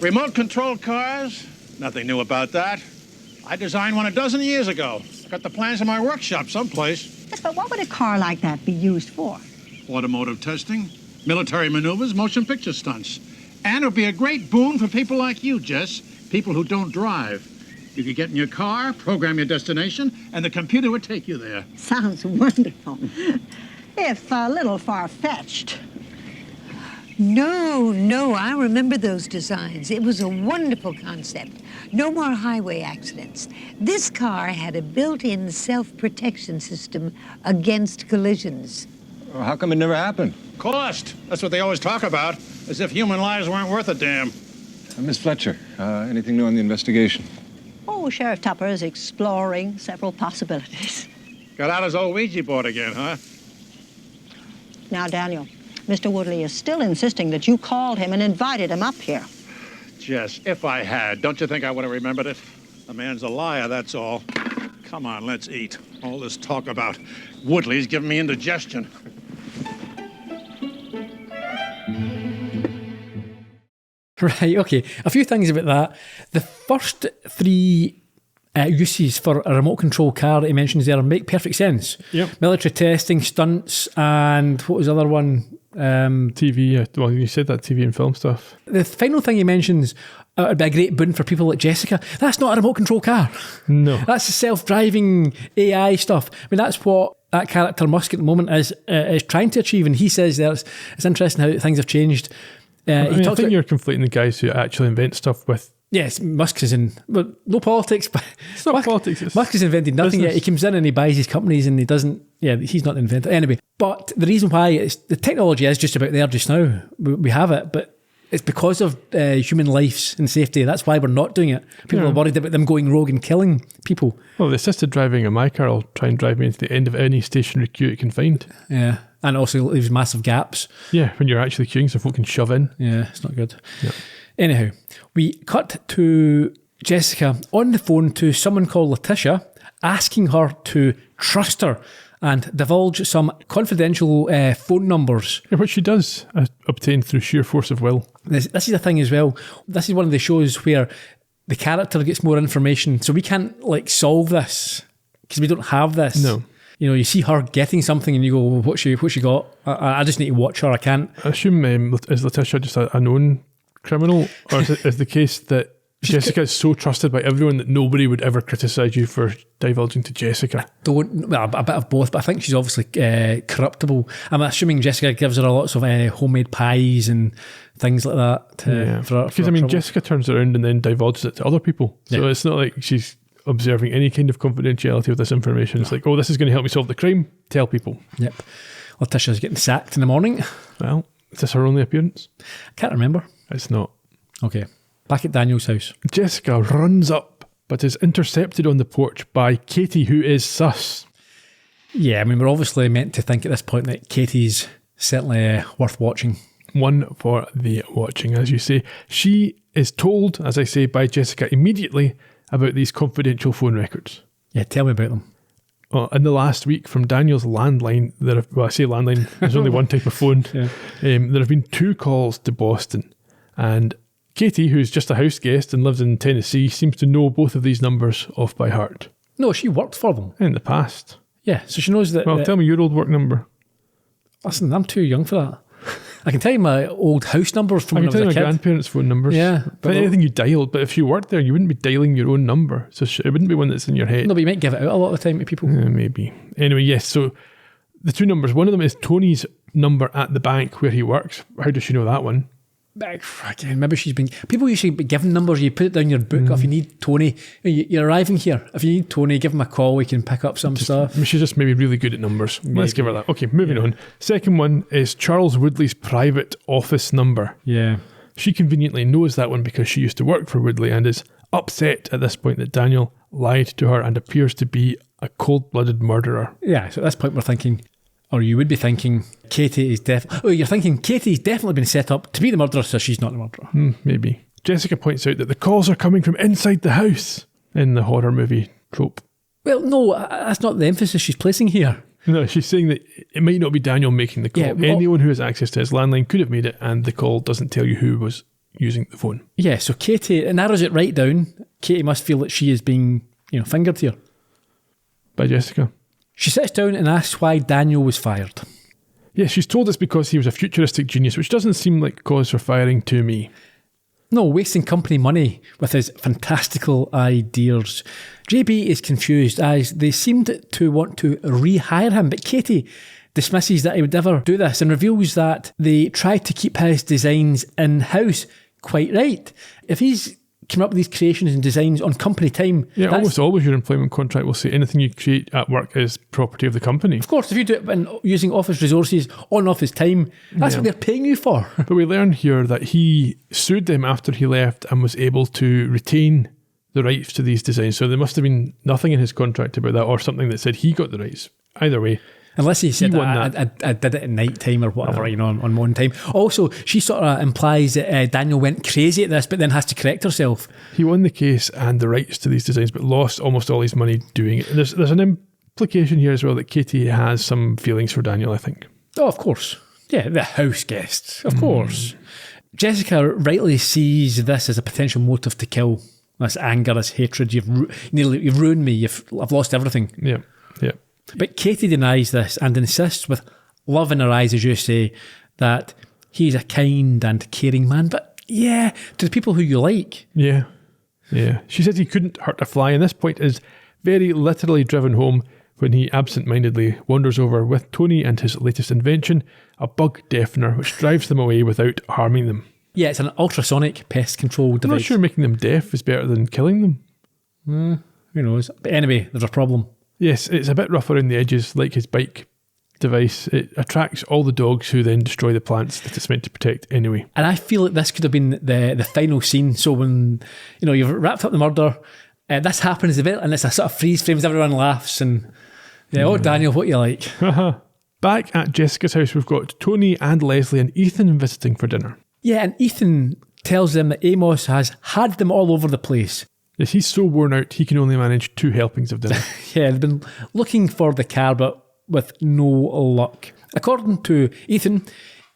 Remote-controlled cars? Nothing new about that. I designed one a dozen years ago. Got the plans in my workshop someplace. Yes, but what would a car like that be used for? Automotive testing, military maneuvers, motion picture stunts. And it'll be a great boon for people like you, Jess. People who don't drive. You could get in your car, program your destination, and the computer would take you there. Sounds wonderful. If a little far-fetched. No, I remember those designs. It was a wonderful concept. No more highway accidents. This car had a built-in self-protection system against collisions. Well, how come it never happened? Cost. That's what they always talk about, as if human lives weren't worth a damn. Miss Fletcher, anything new on the investigation? Oh, Sheriff Tupper is exploring several possibilities. Got out his old Ouija board again, huh? Now, Daniel, Mr. Woodley is still insisting that you called him and invited him up here. Jess, if I had, don't you think I would have remembered it? The man's a liar, that's all. Come on, let's eat. All this talk about Woodley's giving me indigestion. Right, okay. A few things about that. The first three uses for a remote control car that he mentions there make perfect sense. Yep. Military testing, stunts, and what was the other one? TV, well, you said that TV and film stuff. The final thing he mentions would be a great boon for people like Jessica. That's not a remote control car. No. That's self-driving AI stuff. I mean, that's what that character Musk at the moment is trying to achieve, and he says that it's interesting how things have changed. I think you're conflating the guys who actually invent stuff with... Yes, Musk is in... Well, no politics, but... It's not politics. It's Musk has invented nothing business. yet. He comes in and he buys his companies and he doesn't... Yeah, he's not the inventor. Anyway, but the reason why the technology is just about there just now. We have it, but it's because of human lives and safety. That's why we're not doing it. People are worried about them going rogue and killing people. Well, the assisted driving in my car will try and drive me into the end of any stationary queue it can find. Yeah. And also leaves massive gaps. Yeah, when you're actually queuing so folk can shove in. Yeah, it's not good. Yep. Anyhow, we cut to Jessica on the phone to someone called Letitia, asking her to trust her and divulge some confidential phone numbers. Yeah, which she does obtain through sheer force of will. This is the thing as well. This is one of the shows where the character gets more information. So we can't solve this because we don't have this. No. You know, you see her getting something and you go, well, what's she got? I just need to watch her. I can't. I assume, is Letitia just a known criminal? Or is the case that Jessica is so trusted by everyone that nobody would ever criticise you for divulging to Jessica? Well, a bit of both, but I think she's obviously corruptible. I'm assuming Jessica gives her lots of homemade pies and things like that. Because, Jessica turns around and then divulges it to other people. So it's not like she's observing any kind of confidentiality of this information. It's like, oh, this is going to help me solve the crime. Tell people. Yep. Letitia's getting sacked in the morning. Well, is this her only appearance? I can't remember. It's not. Okay. Back at Daniel's house. Jessica runs up, but is intercepted on the porch by Katie, who is sus. Yeah, we're obviously meant to think at this point that Katie's certainly worth watching. One for the watching, as you say. She is told, as I say, by Jessica immediately about these confidential phone records. Yeah, tell me about them. Well, in the last week, from Daniel's landline, I say landline, there's only one type of phone. Yeah. There have been 2 calls to Boston. And Katie, who's just a house guest and lives in Tennessee, seems to know both of these numbers off by heart. No, she worked for them. In the past. Yeah, so she knows that... Well, tell me your old work number. Listen, I'm too young for that. I can tell you my old house numbers from when I was a kid. I can tell you my grandparents' phone numbers. Yeah. But anything you dialed, but if you worked there, you wouldn't be dialing your own number. So it wouldn't be one that's in your head. No, but you might give it out a lot of the time to people. Maybe. Anyway, yes, so the 2 numbers, one of them is Tony's number at the bank where he works. How does she know that one? Maybe she's been... People usually be given numbers, you put it down your book. If you need Tony, you're arriving here. If you need Tony, give him a call, we can pick up some stuff. She's just maybe really good at numbers. Let's give her that. Okay, moving on. Second one is Charles Woodley's private office number. Yeah. She conveniently knows that one because she used to work for Woodley and is upset at this point that Daniel lied to her and appears to be a cold-blooded murderer. Yeah, so at this point we're thinking... Or you would be thinking, Katie is you're thinking Katie's definitely been set up to be the murderer, so she's not the murderer. Maybe. Jessica points out that the calls are coming from inside the house in the horror movie trope. Well, no, that's not the emphasis she's placing here. No, she's saying that it might not be Daniel making the call. Yeah, anyone who has access to his landline could have made it, and the call doesn't tell you who was using the phone. Yeah, so Katie, it narrows it right down. Katie must feel that she is being, fingered here. By Jessica. She sits down and asks why Daniel was fired. Yes, she's told us because he was a futuristic genius, which doesn't seem like cause for firing to me. No, wasting company money with his fantastical ideas. JB is confused as they seemed to want to rehire him, but Katie dismisses that he would ever do this and reveals that they tried to keep his designs in-house. Quite right. If he's come up with these creations and designs on company time... Yeah, almost always your employment contract will say anything you create at work is property of the company. Of course, if you do it using office resources on office time, that's what they're paying you for. But we learn here that he sued them after he left and was able to retain the rights to these designs. So there must have been nothing in his contract about that, or something that said he got the rights. Either way. Unless he said that I did it at night time or whatever, on one time. Also, she sort of implies that Daniel went crazy at this, but then has to correct herself. He won the case and the rights to these designs, but lost almost all his money doing it. And there's an implication here as well that Katie has some feelings for Daniel, I think. Oh, of course. Yeah, the house guests, of course. Jessica rightly sees this as a potential motive to kill. This anger, this hatred. You've ruined me. I've lost everything. Yeah. But Katie denies this and insists, with love in her eyes, as you say, that he's a kind and caring man. But yeah, to the people who you like. Yeah. She says he couldn't hurt a fly, and this point is very literally driven home when he absent-mindedly wanders over with Tony and his latest invention, a bug deafener, which drives them away without harming them. Yeah, it's an ultrasonic pest control device. I'm not sure making them deaf is better than killing them. Who knows? But anyway, there's a problem. Yes, it's a bit rough around the edges, like his bike device. It attracts all the dogs who then destroy the plants that it's meant to protect anyway. And I feel like this could have been the final scene. So when, you've wrapped up the murder, this happens a bit, and it's a sort of freeze frame as everyone laughs and, oh, Daniel, what you like? Back at Jessica's house, we've got Tony and Leslie and Ethan visiting for dinner. Yeah, and Ethan tells them that Amos has had them all over the place. Yes, he's so worn out, he can only manage 2 helpings of dinner. Yeah, they've been looking for the car, but with no luck. According to Ethan,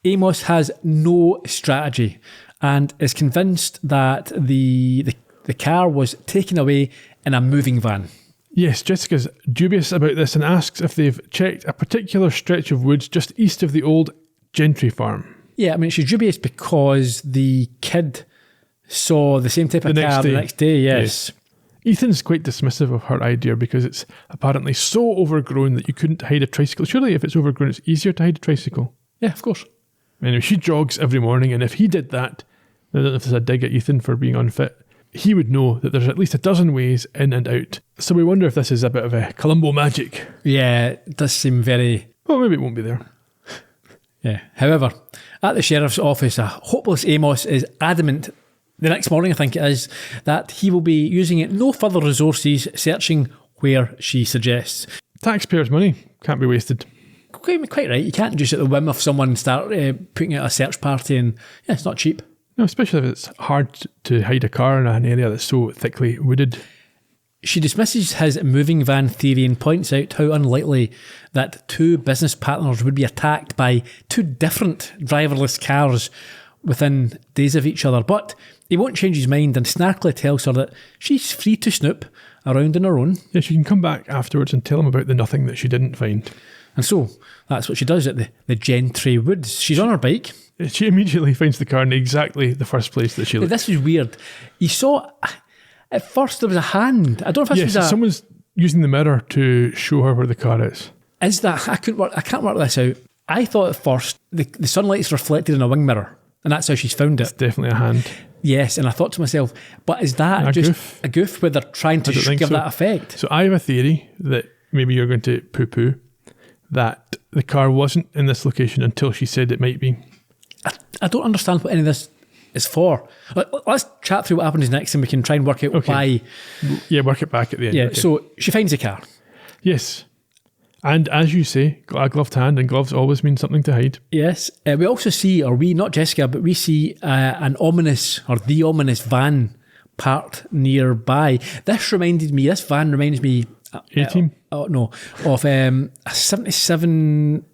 Amos has no strategy and is convinced that the car was taken away in a moving van. Yes, Jessica's dubious about this and asks if they've checked a particular stretch of woods just east of the old Gentry farm. Yeah, I mean, she's dubious because the kid saw the same type of car the next day, yes. Ethan's quite dismissive of her idea because it's apparently so overgrown that you couldn't hide a tricycle. Surely if it's overgrown, it's easier to hide a tricycle. Yeah, of course. Anyway, she jogs every morning, and if he did that, I don't know if there's a dig at Ethan for being unfit, he would know that there's at least a dozen ways in and out. So we wonder if this is a bit of a Columbo magic. Yeah, it does seem very... Well, maybe it won't be there. Yeah. However, at the sheriff's office, a hopeless Amos is adamant the next morning, I think it is, that he will be using no further resources searching where she suggests. Taxpayers' money can't be wasted. Quite right. You can't just at the whim of someone start putting out a search party, and it's not cheap. No, especially if it's hard to hide a car in an area that's so thickly wooded. She dismisses his moving van theory and points out how unlikely that 2 business partners would be attacked by 2 different driverless cars within days of each other. But he won't change his mind and snarkily tells her that she's free to snoop around on her own. Yeah, she can come back afterwards and tell him about the nothing that she didn't find. And so that's what she does at the Gentry Woods. She's on her bike. She immediately finds the car in exactly the first place that she looked. This was weird. You saw, at first there was a hand. I don't know if this was someone's using the mirror to show her where the car is. Is that, I can't work this out. I thought at first the sunlight's reflected in a wing mirror, and that's how she's found it. It's definitely a hand. Yes, and I thought to myself, but is that just a goof where they're trying to give that effect? So I have a theory that maybe you're going to poo-poo, that the car wasn't in this location until she said it might be. I don't understand what any of this is for. Let's chat through what happens next and we can try and work out why. Yeah, work it back at the end. Yeah, so she finds the car. Yes. And as you say, a gloved hand, and gloves always mean something to hide. Yes. We also see, not Jessica, but we see the ominous van parked nearby. This van reminds me A-Team? Oh, no. Of a 77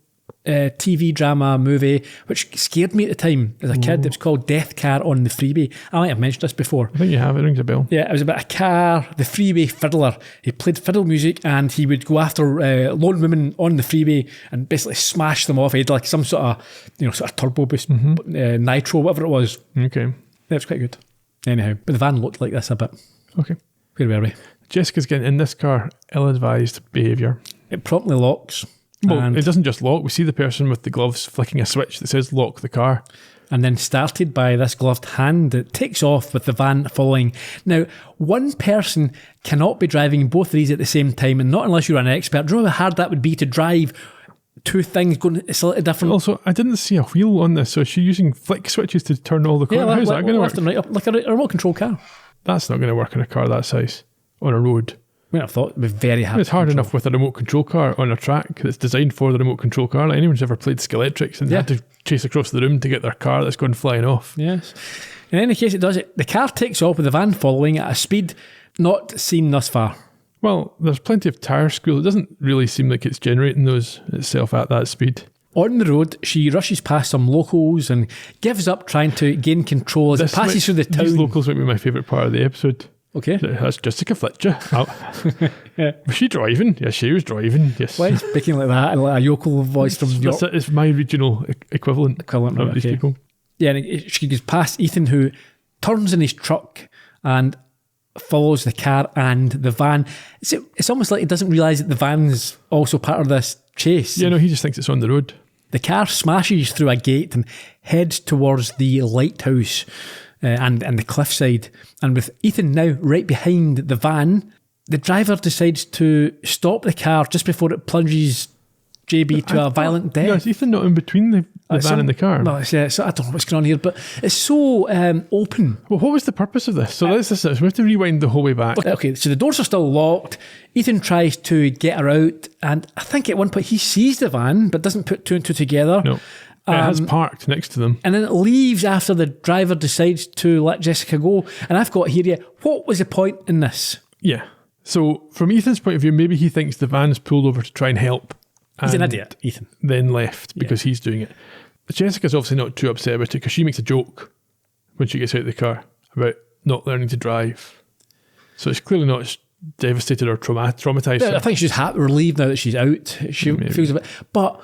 TV drama movie, which scared me at the time as a kid. It was called Death Car on the Freeway. I might have mentioned this before. I think you have. It rings a bell. Yeah, it was about a car, the freeway fiddler. He played fiddle music and he would go after lone women on the freeway and basically smash them off. He had like some sort of turbo boost, nitro, whatever it was. Okay. Yeah, it was quite good. Anyhow, but the van looked like this a bit. Okay. Where were we? Jessica's getting in this car, ill-advised behaviour. It promptly locks. Well, it doesn't just lock. We see the person with the gloves flicking a switch that says lock the car. And then started by this gloved hand, it takes off with the van following. Now, one person cannot be driving both of these at the same time, and not unless you're an expert. Do you know how hard that would be to drive two things going slightly different? Also, I didn't see a wheel on this, so is she using flick switches to turn all the cars? How's that going to work? Right up, like a remote control car. That's not going to work in a car that size on a road. I mean, I thought it would be very hard. It's hard enough with a remote control car on a track that's designed for the remote control car. Like anyone's ever played Skeletrix and had to chase across the room to get their car that's gone flying off. Yes. In any case, it does it. The car takes off with the van following at a speed not seen thus far. Well, there's plenty of tyre school. It doesn't really seem like it's generating those itself at that speed. On the road, she rushes past some locals and gives up trying to gain control as it passes through the town. These locals might be my favourite part of the episode. Okay. That's Jessica Fletcher. Was she driving? Yes, she was driving. Yes. Why is speaking like that and like a yokel voice from York? It's my regional equivalent of these people. Yeah, and she goes past Ethan, who turns in his truck and follows the car and the van. It's almost like he doesn't realise that the van's also part of this chase. Yeah, no, he just thinks it's on the road. The car smashes through a gate and heads towards the lighthouse and the cliffside. And with Ethan now right behind the van, the driver decides to stop the car just before it plunges JB to a violent death. Yeah, is Ethan not in between the van and the car? No, so I don't know what's going on here, but it's so open. Well, what was the purpose of this? So let's we have to rewind the whole way back. Okay, so the doors are still locked. Ethan tries to get her out, and I think at one point he sees the van, but doesn't put two and two together. No. It has parked next to them. And then it leaves after the driver decides to let Jessica go. And I've got here, what was the point in this? Yeah. So from Ethan's point of view, maybe he thinks the van's pulled over to try and help. He's an idiot, Ethan. Then left because he's doing it. Jessica's obviously not too upset about it because she makes a joke when she gets out of the car about not learning to drive. So it's clearly not as devastated or traumatised. I think she's relieved now that she's out. She feels a bit... But...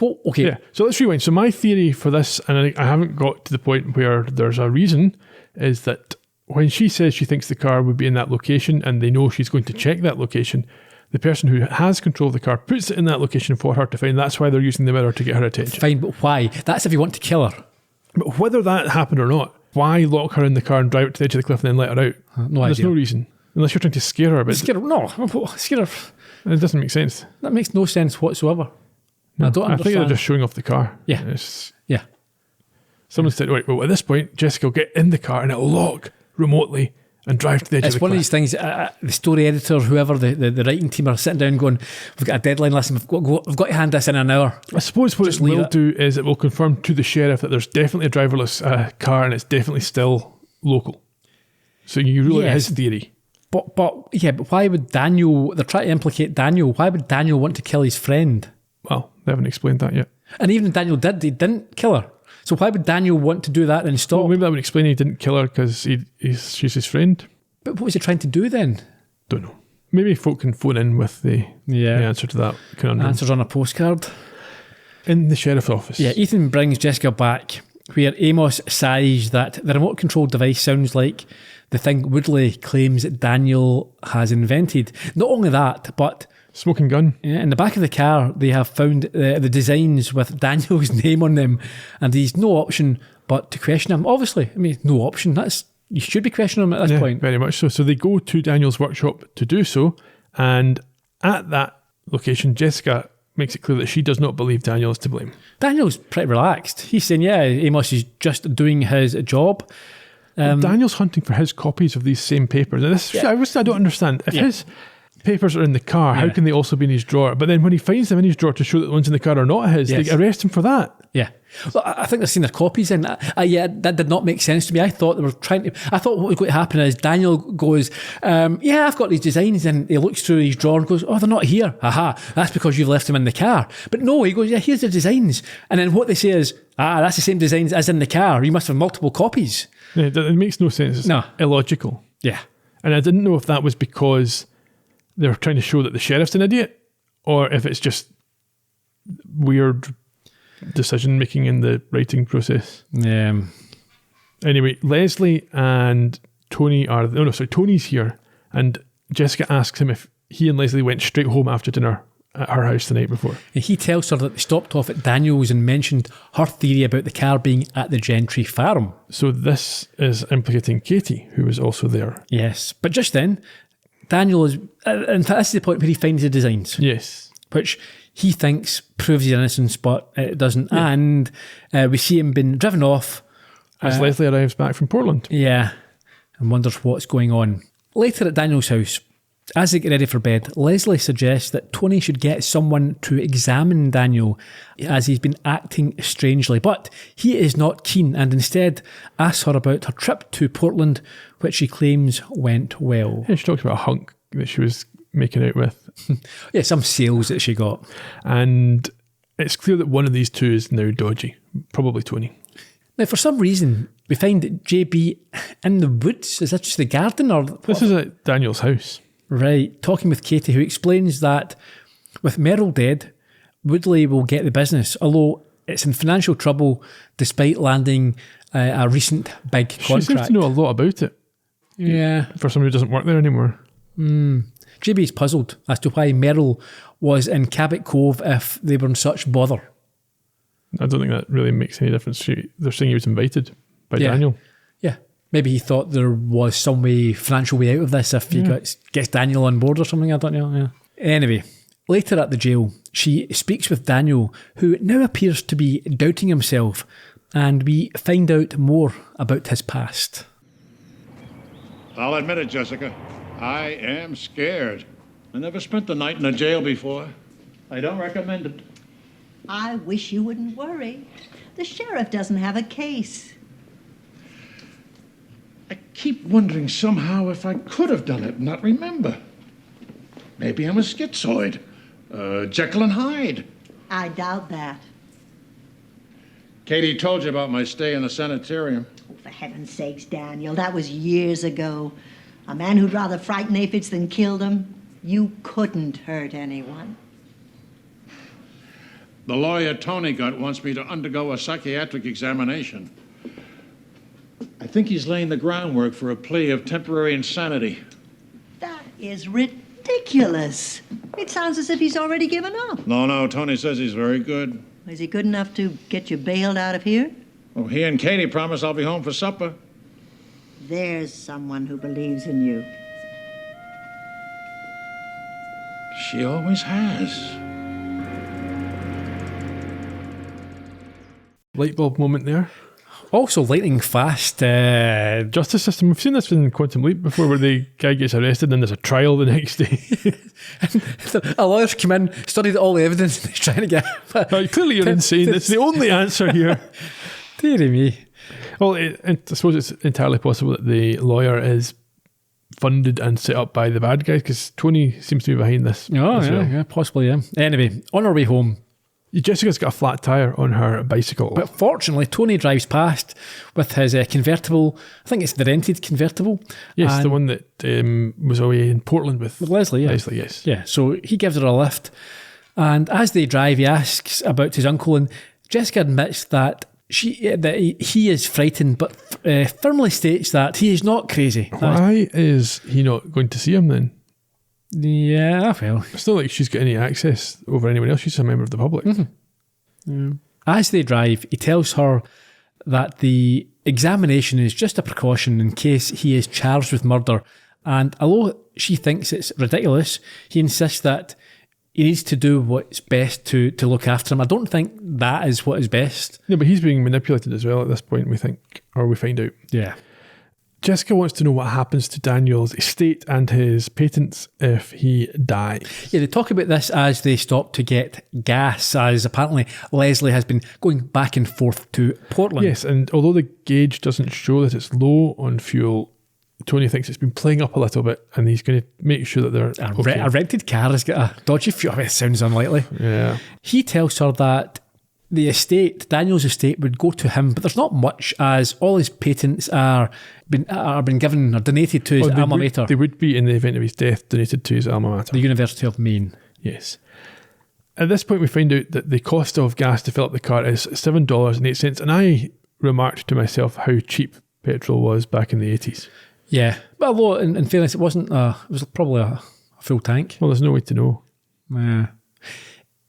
Well, okay. Yeah, so let's rewind. So my theory for this, and I haven't got to the point where there's a reason, is that when she says she thinks the car would be in that location and they know she's going to check that location, the person who has control of the car puts it in that location for her to find. That's why they're using the mirror to get her attention. Fine, but why? That's if you want to kill her. But whether that happened or not, why lock her in the car and drive to the edge of the cliff and then let her out? There's no reason. Unless you're trying to scare her. But scare her? No. Scare her. It doesn't make sense. That makes no sense whatsoever. No, I don't understand. I think they're just showing off the car. Yeah. Yeah. Someone said, right, well, at this point, Jessica will get in the car and it'll lock remotely and drive to the edge of the cliff. It's one of these things, the story editor, whoever, the writing team are sitting down going, we've got a deadline, listen, we've got to hand this in an hour. I suppose what it will do is it will confirm to the sheriff that there's definitely a driverless car and it's definitely still local. So you rule out his theory. But why would Daniel, they're trying to implicate Daniel, why would Daniel want to kill his friend? Well, they haven't explained that yet. And even if Daniel did, he didn't kill her. So why would Daniel want to do that and stop? Well, maybe that would explain he didn't kill her because she's his friend. But what was he trying to do then? Don't know. Maybe folk can phone in with the answer to that conundrum. Answers on a postcard. In the sheriff's office. Yeah, Ethan brings Jessica back, where Amos sighs that the remote control device sounds like the thing Woodley claims that Daniel has invented. Not only that, but... Smoking gun. Yeah, in the back of the car, they have found the designs with Daniel's name on them, and there's no option but to question him. Obviously, I mean, no option. You should be questioning him at this point. Very much so. So they go to Daniel's workshop to do so, and at that location, Jessica makes it clear that she does not believe Daniel is to blame. Daniel's pretty relaxed. He's saying, yeah, Amos is just doing his job. Daniel's hunting for his copies of these same papers. And this, I don't understand. If his papers are in the car, how can they also be in his drawer? But then when he finds them in his drawer to show that the ones in the car are not his, they arrest him for that. Yeah. Well, I think they're seeing their copies in. Yeah, that did not make sense to me. I thought what was going to happen is Daniel goes, yeah, I've got these designs, and he looks through his drawer and goes, oh, they're not here. Aha, that's because you've left them in the car. But no, he goes, yeah, here's the designs. And then what they say is, that's the same designs as in the car. You must have multiple copies. Yeah, it makes no sense. It's illogical. Yeah. And I didn't know if that was because they were trying to show that the sheriff's an idiot, or if it's just weird decision making in the writing process. Yeah. Anyway, Leslie and Tony are... Oh, no, sorry, Tony's here, and Jessica asks him if he and Leslie went straight home after dinner at her house the night before. And he tells her that they stopped off at Daniel's and mentioned her theory about the car being at the Gentry farm. So this is implicating Katie, who was also there. Yes, but just then, Daniel is... And this is the point where he finds the designs. Yes. Which he thinks proves his innocence, but it doesn't. Yeah. And we see him being driven off. As Leslie arrives back from Portland. Yeah, and wonders what's going on. Later at Daniel's house, as they get ready for bed, Leslie suggests that Tony should get someone to examine Daniel as he's been acting strangely, but he is not keen and instead asks her about her trip to Portland, which she claims went well. Yeah, she talks about a hunk that she was making out with. Yeah, some sales that she got. And it's clear that one of these two is now dodgy, probably Tony. Now, for some reason, we find JB in the woods. Is that just the garden? Or this is at Daniel's house. Right, talking with Katie, who explains that with Merrill dead, Woodley will get the business, although it's in financial trouble despite landing a recent big contract. She seems to know a lot about it. Yeah. For someone who doesn't work there anymore. JB is puzzled as to why Merrill was in Cabot Cove if they were in such bother. I don't think that really makes any difference. They're saying he was invited by Daniel. Yeah. Maybe he thought there was some financial way out of this if he gets Daniel on board or something. I don't know. Yeah. Anyway, later at the jail, she speaks with Daniel, who now appears to be doubting himself, and we find out more about his past. I'll admit it, Jessica. I am scared. I never spent the night in a jail before. I don't recommend it. I wish you wouldn't worry. The sheriff doesn't have a case. I keep wondering somehow if I could have done it and not remember. Maybe I'm a schizoid. Jekyll and Hyde. I doubt that. Katie told you about my stay in the sanitarium. Oh, for heaven's sakes, Daniel, that was years ago. A man who'd rather frighten aphids than kill them. You couldn't hurt anyone. The lawyer Tony got wants me to undergo a psychiatric examination. I think he's laying the groundwork for a plea of temporary insanity. That is ridiculous. It sounds as if he's already given up. No, Tony says he's very good. Is he good enough to get you bailed out of here? Well, he and Katie promise I'll be home for supper. There's someone who believes in you. She always has. Light bulb moment there. Also lightning fast. Justice system. We've seen this in Quantum Leap before, where the guy gets arrested and there's a trial the next day. A lawyer's come in, studied all the evidence, and he's trying to get... Clearly you're insane. That's the only answer here. Dear me. Well, I suppose it's entirely possible that the lawyer is funded and set up by the bad guys, because Tony seems to be behind this. Oh, yeah, possibly, yeah. Anyway, on our way home, Jessica's got a flat tyre on her bicycle. But fortunately, Tony drives past with his convertible. I think it's the rented convertible. Yes, the one that was away in Portland with Leslie, yeah. Leslie, yes. Yeah, so he gives her a lift. And as they drive, he asks about his uncle. And Jessica admits that he is frightened, but firmly states that he is not crazy. Why is he not going to see him then? Yeah, well. It's not like she's got any access over anyone else. She's a member of the public. Mm-hmm. Yeah. As they drive, he tells her that the examination is just a precaution in case he is charged with murder. And although she thinks it's ridiculous, he insists that he needs to do what's best to look after him. I don't think that is what is best. Yeah, but he's being manipulated as well at this point, we think, or we find out. Yeah. Jessica wants to know what happens to Daniel's estate and his patents if he dies. Yeah, they talk about this as they stop to get gas, as apparently Leslie has been going back and forth to Portland. Yes, and although the gauge doesn't show that it's low on fuel, Tony thinks it's been playing up a little bit, and he's going to make sure that they're okay. A rented car has got a dodgy fuel. I mean, it sounds unlikely. Yeah. He tells her that the estate, Daniel's estate, would go to him, but there's not much, as all his patents are been given or donated to his alma mater. They would be, in the event of his death, donated to his alma mater. The University of Maine. Yes. At this point, we find out that the cost of gas to fill up the car is $7.08, and I remarked to myself how cheap petrol was back in the 80s. Yeah. But although, in fairness, it wasn't it was probably a full tank. Well, there's no way to know. Yeah.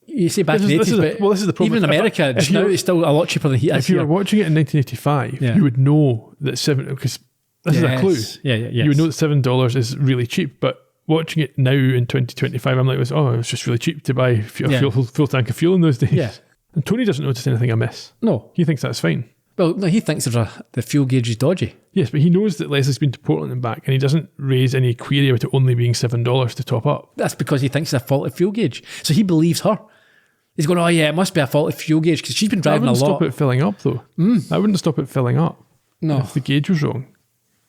You say back in the 80s, but this is the problem. Even in America, just now it's still a lot cheaper than he is. If you were watching it in 1985, you would know that because this is a clue. You would know that $7 is really cheap, but watching it now in 2025, I'm like, it's just really cheap to buy a full tank of fuel in those days. Yeah. And Tony doesn't notice anything amiss. No. He thinks that's fine. Well, no, he thinks the fuel gauge is dodgy. Yes, but he knows that Leslie's been to Portland and back, and he doesn't raise any query about it only being $7 to top up. That's because he thinks it's a faulty fuel gauge. So he believes her. He's going, oh yeah, it must be a faulty fuel gauge because she's been driving a lot. That wouldn't stop it filling up though. That wouldn't stop it filling up. No. If the gauge was wrong.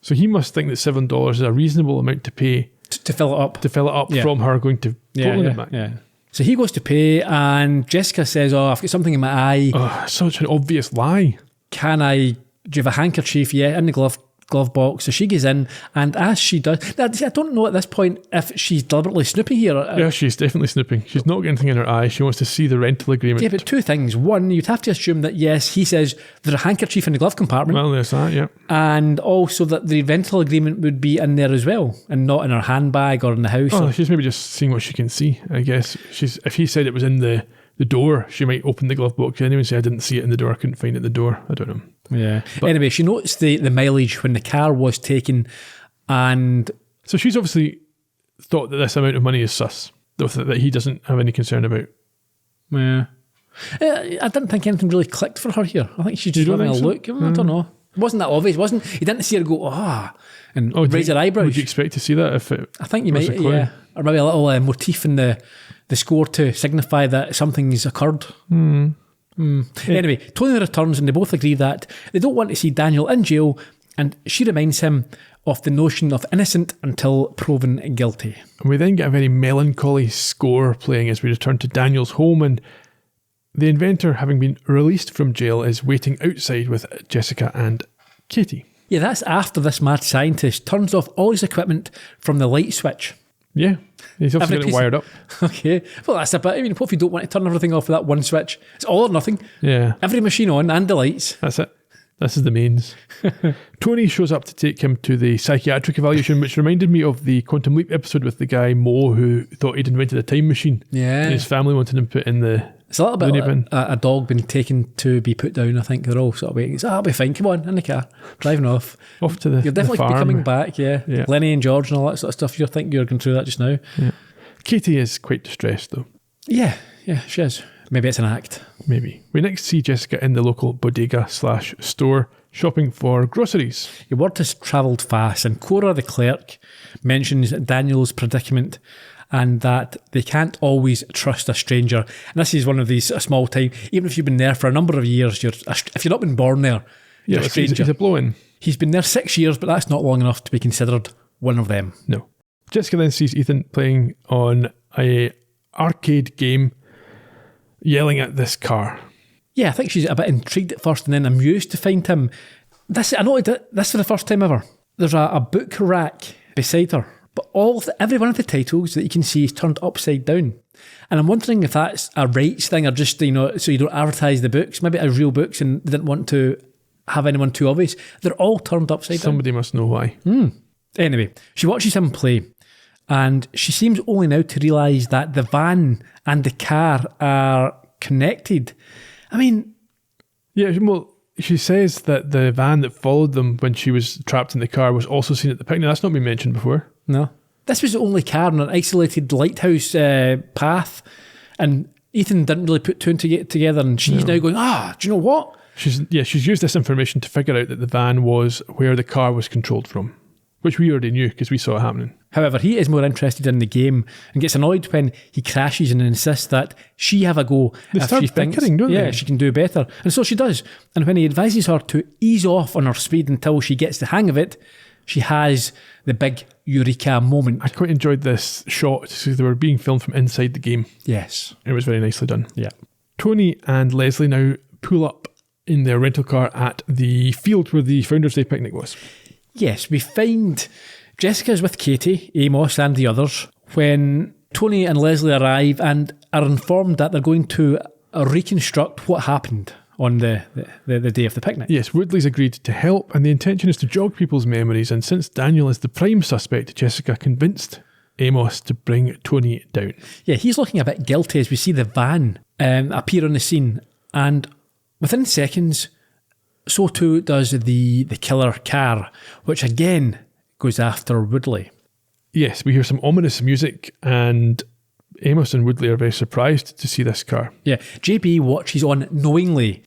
So he must think that $7 is a reasonable amount to pay. To fill it up. To fill it up from her going to Portland and back. Yeah. So he goes to pay and Jessica says, I've got something in my eye. Oh, such an obvious lie. Do you have a handkerchief? Yeah, in the glove box. So she goes in, and as she does, I don't know at this point if she's deliberately snooping here. Yeah, she's definitely snooping. She's not getting anything in her eye. She wants to see the rental agreement. Yeah, but two things. One, you'd have to assume that yes, he says there's a handkerchief in the glove compartment. Well, there's that, yeah. And also that the rental agreement would be in there as well, and not in her handbag or in the house. Oh, she's maybe just seeing what she can see, I guess. If he said it was in the door, she might open the glove box anyway and say, I didn't see it in the door, I couldn't find it in the door. I don't know. Yeah. But anyway, she notes the mileage when the car was taken, and so she's obviously thought that this amount of money is sus, that he doesn't have any concern about. Yeah. I didn't think anything really clicked for her here. I think she's just having a look. I don't know. It wasn't that obvious. He didn't see her go, and raise her eyebrows. Would you expect to see that if it I think you might, yeah. Or maybe a little motif in the score to signify that something's occurred. Anyway, Tony returns and they both agree that they don't want to see Daniel in jail, and she reminds him of the notion of innocent until proven guilty. And we then get a very melancholy score playing as we return to Daniel's home, and the inventor, having been released from jail, is waiting outside with Jessica and Katie. Yeah, that's after this mad scientist turns off all his equipment from the light switch. Yeah, he's obviously got it wired up. Okay, well that's a bit, what if you don't want to turn everything off with that one switch? It's all or nothing. Yeah. Every machine on and the lights. That's it. This is the mains. Tony shows up to take him to the psychiatric evaluation, which reminded me of the Quantum Leap episode with the guy Mo who thought he'd invented a time machine. Yeah. And his family wanted him put in the It's a little bit like a dog being taken to be put down. I think they're all sort of waiting. I'll be fine. Come on, in the car, driving off. Off to the You'll definitely farm. be coming back. Yeah. Lenny and George and all that sort of stuff. You're thinking you're going through that just now. Yeah. Katie is quite distressed though. Yeah, she is. Maybe it's an act. Maybe. We next see Jessica in the local bodega/store shopping for groceries. Your word has travelled fast, and Cora, the clerk, mentions Daniel's predicament and that they can't always trust a stranger. And this is one of these small time, even if you've been there for a number of years, if you've not been born there, you're a stranger. He's a blow-in. He's been there 6 years, but that's not long enough to be considered one of them. No. Jessica then sees Ethan playing on a arcade game, yelling at this car. Yeah, I think she's a bit intrigued at first and then amused to find him. I noted this for the first time ever. There's a book rack beside her, but every one of the titles that you can see is turned upside down. And I'm wondering if that's a rights thing or just, so you don't advertise the books. Maybe as real books and they didn't want to have anyone too obvious. They're all turned upside down. Somebody must know why. Anyway, she watches him play and she seems only now to realise that the van and the car are connected. I mean... Yeah, well, she says that the van that followed them when she was trapped in the car was also seen at the picnic. That's not been mentioned before. No. This was the only car on an isolated lighthouse path, and Ethan didn't really put two and together, and she's now going, do you know what? She's used this information to figure out that the van was where the car was controlled from, which we already knew because we saw it happening. However, he is more interested in the game and gets annoyed when he crashes and insists that she have a go. They start bickering, don't they? She can do better. And so she does. And when he advises her to ease off on her speed until she gets the hang of it, she has the big eureka moment. I quite enjoyed this shot because they were being filmed from inside the game. Yes. It was very nicely done. Yeah. Tony and Leslie now pull up in their rental car at the field where the Founders Day picnic was. Yes, we find Jessica's with Katie, Amos and the others when Tony and Leslie arrive and are informed that they're going to reconstruct what happened on the day of the picnic. Yes, Woodley's agreed to help and the intention is to jog people's memories, and since Daniel is the prime suspect, Jessica convinced Amos to bring Tony down. Yeah, he's looking a bit guilty as we see the van appear on the scene, and within seconds, so too does the killer car, which again goes after Woodley. Yes, we hear some ominous music and Amos and Woodley are very surprised to see this car. Yeah, JB watches on knowingly,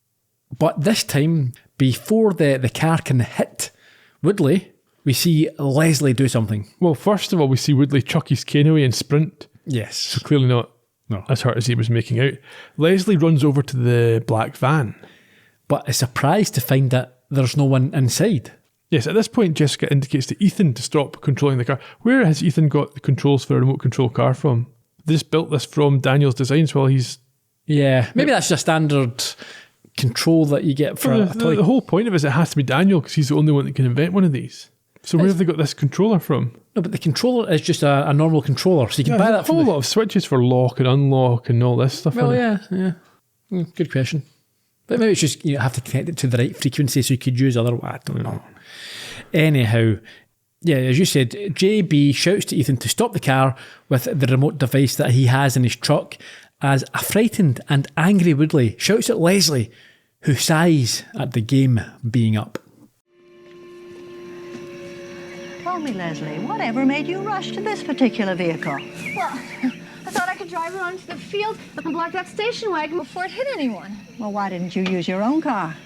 but this time, before the car can hit Woodley, we see Leslie do something. Well, first of all, we see Woodley chuck his cane away and sprint. Yes. So clearly not as hurt as he was making out. Leslie runs over to the black van, but is surprised to find that there's no one inside. Yes, at this point, Jessica indicates to Ethan to stop controlling the car. Where has Ethan got the controls for a remote control car from? They just built this from Daniel's designs while he's... Yeah, maybe that's just standard control that you get for a toy. The whole point of it is it has to be Daniel because he's the only one that can invent one of these. So where have they got this controller from? No, but the controller is just a normal controller, so you can buy that from a whole lot of switches for lock and unlock and all this stuff. Well, yeah. Good question. But maybe it's just you have to connect it to the right frequency so you could use other... I don't know. Anyhow, yeah, as you said, JB shouts to Ethan to stop the car with the remote device that he has in his truck as a frightened and angry Woodley shouts at Leslie, who sighs at the game being up. Tell me, Leslie, whatever made you rush to this particular vehicle? Well, I thought I could drive it onto the field and block that station wagon before it hit anyone. Well, why didn't you use your own car?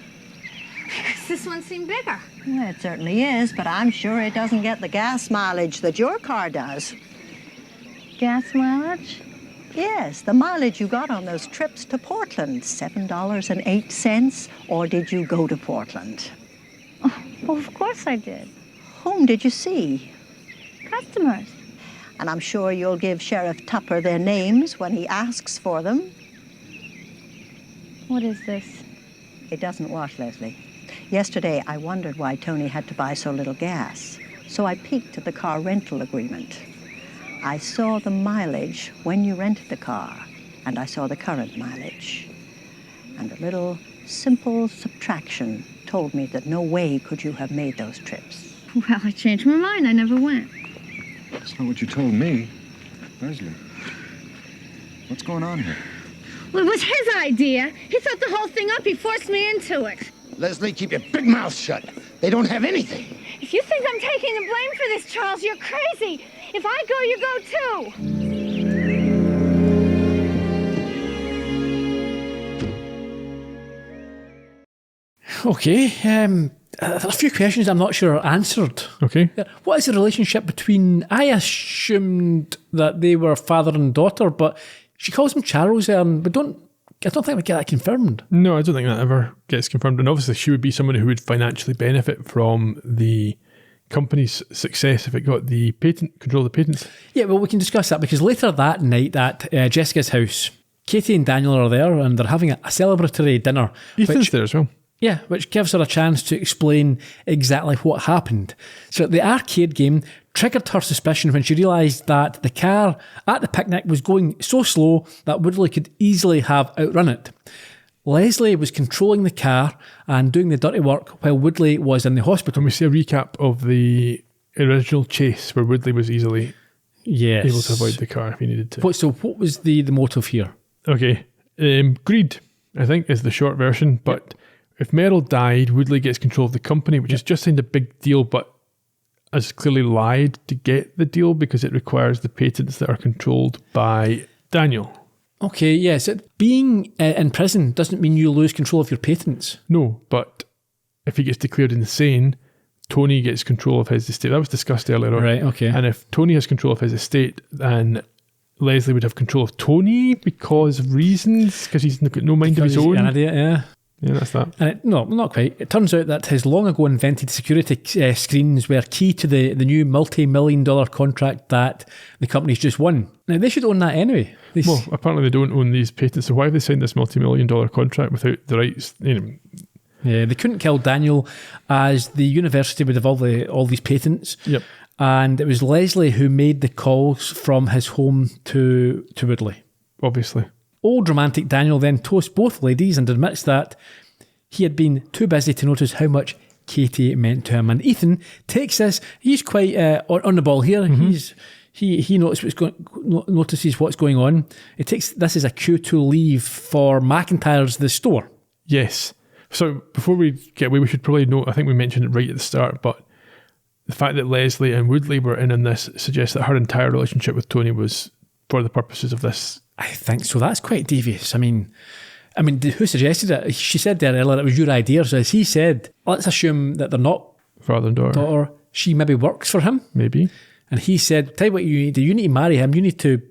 Because this one seemed bigger. Well, it certainly is, but I'm sure it doesn't get the gas mileage that your car does. Gas mileage? Yes, the mileage you got on those trips to Portland, $7.08, or did you go to Portland? Oh, well, of course I did. Whom did you see? Customers. And I'm sure you'll give Sheriff Tupper their names when he asks for them. What is this? It doesn't wash, Leslie. Yesterday, I wondered why Tony had to buy so little gas. So I peeked at the car rental agreement. I saw the mileage when you rented the car, and I saw the current mileage. And a little simple subtraction told me that no way could you have made those trips. Well, I changed my mind. I never went. That's not what you told me. Leslie, what's going on here? Well, it was his idea. He thought the whole thing up. He forced me into it. Leslie, keep your big mouth shut. They don't have anything. If you think I'm taking the blame for this, Charles, you're crazy. If I go, you go too. Okay, a few questions I'm not sure are answered. Okay. What is the relationship between... I assumed that they were father and daughter, but she calls him Charles there, but I don't think we get that confirmed. No, I don't think that ever gets confirmed. And obviously she would be someone who would financially benefit from the company's success if it got the control of the patents. Yeah, well, we can discuss that because later that night at Jessica's house, Katie and Daniel are there and they're having a celebratory dinner. Ethan's there as well. Yeah, which gives her a chance to explain exactly what happened. So the arcade game triggered her suspicion when she realised that the car at the picnic was going so slow that Woodley could easily have outrun it. Leslie was controlling the car and doing the dirty work while Woodley was in the hospital. And we see a recap of the original chase where Woodley was easily able to avoid the car if he needed to. So what was the motive here? Okay, greed, I think, is the short version, but... Yep. If Merrill died, Woodley gets control of the company, which has just signed a big deal, but has clearly lied to get the deal because it requires the patents that are controlled by Daniel. Okay, yes. Being in prison doesn't mean you lose control of your patents. No, but if he gets declared insane, Tony gets control of his estate. That was discussed earlier on. Right, okay. And if Tony has control of his estate, then Leslie would have control of Tony because of reasons, because he's got no mind of his own. An idiot, yeah. Yeah, that's that. And no, not quite. It turns out that his long ago invented security screens were key to the new multi-million-dollar contract that the company's just won. Now, they should own that anyway. Well, apparently they don't own these patents, so why have they signed this multi-million-dollar contract without the rights? Yeah, they couldn't kill Daniel as the university would have all these patents. Yep. And it was Leslie who made the calls from his home to Woodley. Obviously. Old romantic Daniel then toasts both ladies and admits that he had been too busy to notice how much Katie meant to him. And Ethan takes this, he's quite on the ball here. Mm-hmm. He notices what's going on. It takes this as a cue to leave for McIntyre's the store. Yes. So before we get away, we should probably note, I think we mentioned it right at the start, but the fact that Leslie and Woodley were in this suggests that her entire relationship with Tony was for the purposes of this. I think so. That's quite devious. I mean, who suggested it? She said there earlier it was your idea. So as he said, let's assume that they're not father and daughter. She maybe works for him. Maybe. And he said, tell you what you need to do. You need to marry him. You need to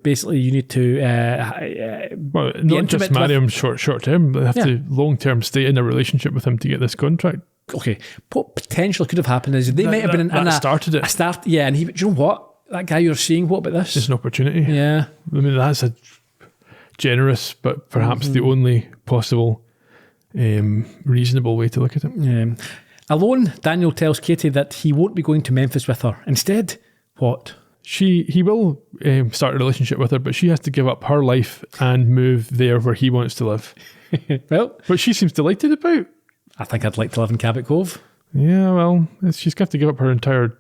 well, not just marry him short term, but they have to long term stay in a relationship with him to get this contract. Okay. What potentially could have happened is they might have been in started it. Yeah, and do you know what? That guy you're seeing, what about this? It's an opportunity. Yeah. I mean, that's a generous, but perhaps the only possible reasonable way to look at it. Yeah. Alone, Daniel tells Katie that he won't be going to Memphis with her. Instead, what? He will start a relationship with her, but she has to give up her life and move there where he wants to live. Well, but she seems delighted about. I think I'd like to live in Cabot Cove. Yeah, well, she's got to give up her entire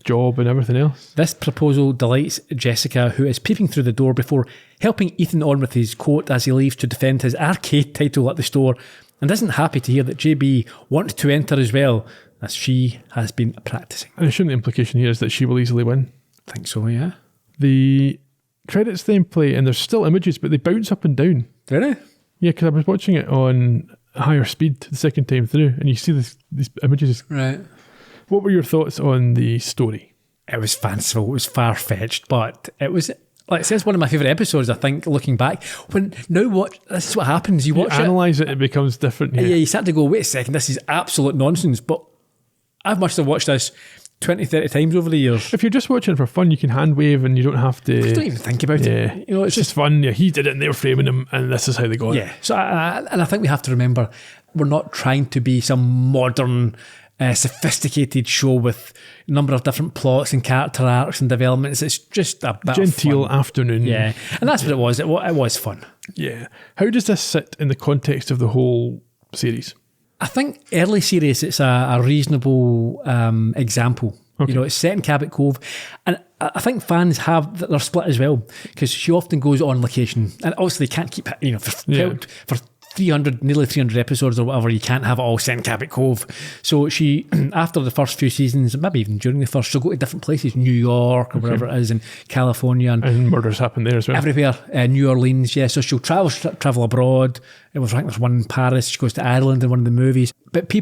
job and everything else. This proposal delights Jessica, who is peeping through the door before helping Ethan on with his coat as he leaves to defend his arcade title at the store, and isn't happy to hear that JB wants to enter as well, as she has been practicing. I assume the implication here is that she will easily win. I think so, yeah. The credits then play, and there's still images, but they bounce up and down. Do they? Yeah, because I was watching it on higher speed the second time through, and you see these images. Right. What were your thoughts on the story? It was fanciful, it was far-fetched, but it was, like I said, it's one of my favourite episodes, I think, looking back. This is what happens, you watch analyse it becomes different. Yeah, you start to go, wait a second, this is absolute nonsense, but I must have watched this 20, 30 times over the years. If you're just watching it for fun, you can hand wave and you don't have to... You don't even think about it. You know, it's just fun. Yeah, he did it and they were framing him and this is how they got it. Yeah, so I think we have to remember, we're not trying to be some modern... sophisticated show with a number of different plots and character arcs and developments. It's just a bit genteel of fun. Afternoon. Yeah, and that's what it was. It was fun. Yeah. How does this sit in the context of the whole series? I think early series, it's a reasonable example. Okay. You know, it's set in Cabot Cove, and I think fans have they're split as well because she often goes on location, and obviously they can't keep for 300, nearly 300 episodes or whatever, you can't have it all set in Cabot Cove. So she, after the first few seasons, maybe even during the first, she'll go to different places, New York or wherever it is, in California. And murders happen there as well. Everywhere, New Orleans, yeah. So she'll travel abroad. I think there's one in Paris. She goes to Ireland in one of the movies. But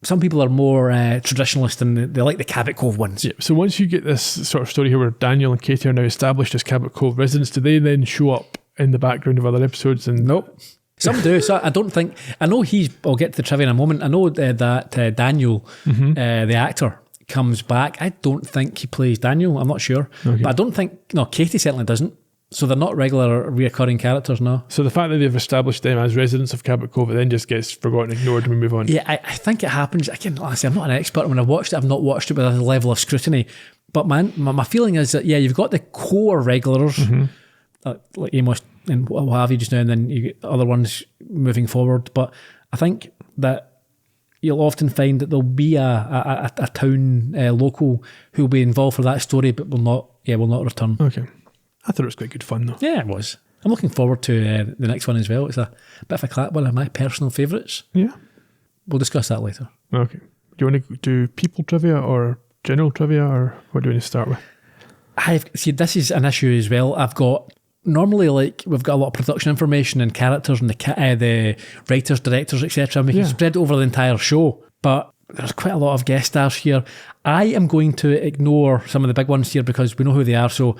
some people are more traditionalist and they like the Cabot Cove ones. Yeah. So once you get this sort of story here where Daniel and Katie are now established as Cabot Cove residents, do they then show up in the background of other episodes? And nope. Some do. So I don't think... I know I'll get to the trivia in a moment. I know that Daniel, the actor, comes back. I don't think he plays Daniel. I'm not sure. Okay. But I don't think... No, Katie certainly doesn't. So they're not regular reoccurring characters, no. So the fact that they've established them as residents of Cabot Cove, it then just gets forgotten, ignored, and we move on. Yeah, I think it happens. Again, honestly, I'm not an expert. When I watched it, I've not watched it with a level of scrutiny. But my feeling is that, yeah, you've got the core regulars, like Amos and what have you just now, and then you get other ones moving forward. But I think that you'll often find that there'll be a town local who'll be involved for that story, but will not return. Okay. I thought it was quite good fun though. Yeah, it was. I'm looking forward to the next one as well. It's a bit of a clap, one of my personal favourites. Yeah. We'll discuss that later. Okay. Do you want to do people trivia or general trivia, or what do we want to start with? See, this is an issue as well. I've got normally, like, we've got a lot of production information and characters and the writers, directors, etc. We can spread it over the entire show, but there's quite a lot of guest stars here. I am going to ignore some of the big ones here because we know who they are. So,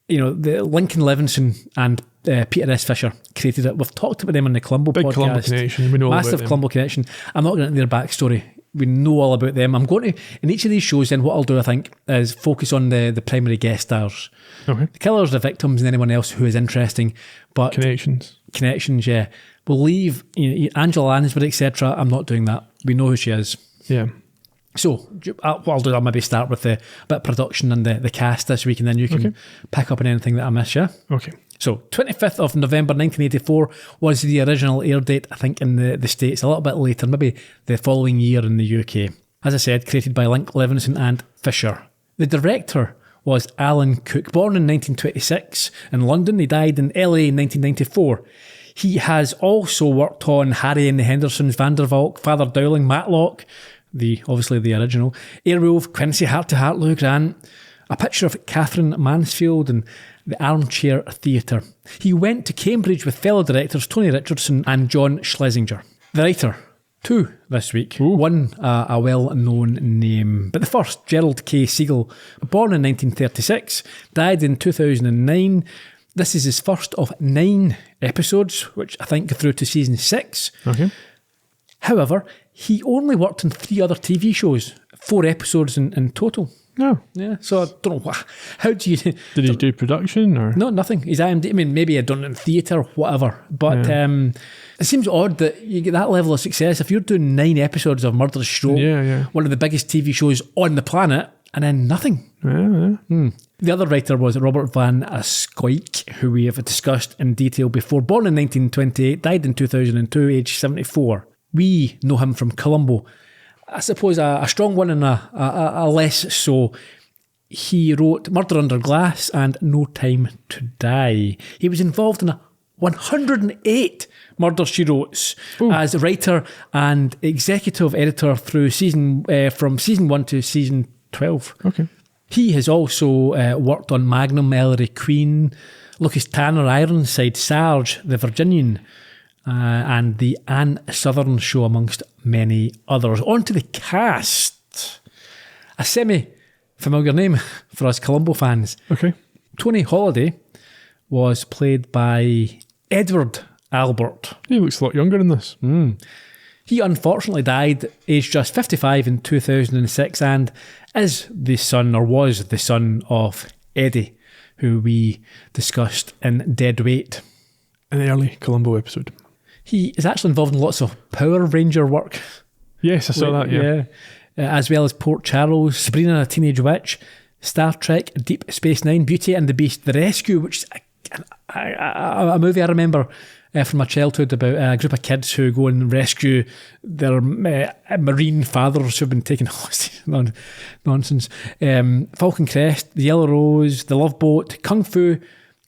the Lincoln Levinson and Peter S. Fisher created it. We've talked about them on the Columbo podcast. Big Columbo connection. We know all about Massive them. Columbo connection. I'm not going into their backstory. We know all about them. I'm going to, in each of these shows, then what I'll do, I think, is focus on the primary guest stars. Okay. The killers, the victims, and anyone else who is interesting. But Connections, yeah. We'll leave Angela Lansbury, etc. I'm not doing that. We know who she is. Yeah. So what I'll do, I'll maybe start with the bit of production and the cast this week, and then you can pick up on anything that I miss, yeah? Okay. So 25th of November 1984 was the original air date, I think, in the States, a little bit later, maybe the following year in the UK. As I said, created by Lincoln Levinson and Fisher. The director was Alan Cook, born in 1926 in London. He died in LA in 1994. He also worked on Harry and the Hendersons, Van der Valk, Father Dowling, Matlock, obviously the original, Airwolf, Quincy, Heart to Heart, Lou Grant, A Picture of Catherine Mansfield, and The Armchair Theatre. He went to Cambridge with fellow directors Tony Richardson and John Schlesinger. The writer, 2 this week. Ooh. One, a well-known name. But the first, Gerald K. Siegel, born in 1936, died in 2009. This is his first of 9 episodes, which I think go through to season 6. Okay. However, he only worked on 3 other TV shows, 4 episodes in total. No. Yeah, so I don't know, how do you... Did he do production or? No, nothing. He's IMDb. I mean, maybe I'd done it in theatre, whatever. But it seems odd that you get that level of success if you're doing 9 episodes of Murderous Stroke, one of the biggest TV shows on the planet, and then nothing. Yeah. The other writer was Robert Van Scoik, who we have discussed in detail before. Born in 1928, died in 2002, aged 74. We know him from Columbo. I suppose a strong one and a less so. He wrote Murder Under Glass and No Time to Die. He was involved in 108 Murder She Wrote as writer and executive editor through from season 1 to season 12. Okay. He has also worked on Magnum, Ellery Queen, Lucas Tanner, Ironside, Sarge, The Virginian, and the Anne Southern Show, amongst many others. On to the cast. A semi-familiar name for us Columbo fans. Okay. Tony Holliday was played by Edward Albert. He looks a lot younger in this. He unfortunately died aged just 55 in 2006 and was the son of Eddie, who we discussed in Dead Weight. An early Columbo episode. He is actually involved in lots of Power Ranger work. Yes, I saw that, yeah. As well as Port Charles, Sabrina a Teenage Witch, Star Trek, Deep Space Nine, Beauty and the Beast, The Rescue, which is a movie I remember from my childhood about a group of kids who go and rescue their marine fathers who've been taken hostage. Nonsense. Falcon Crest, The Yellow Rose, The Love Boat, Kung Fu,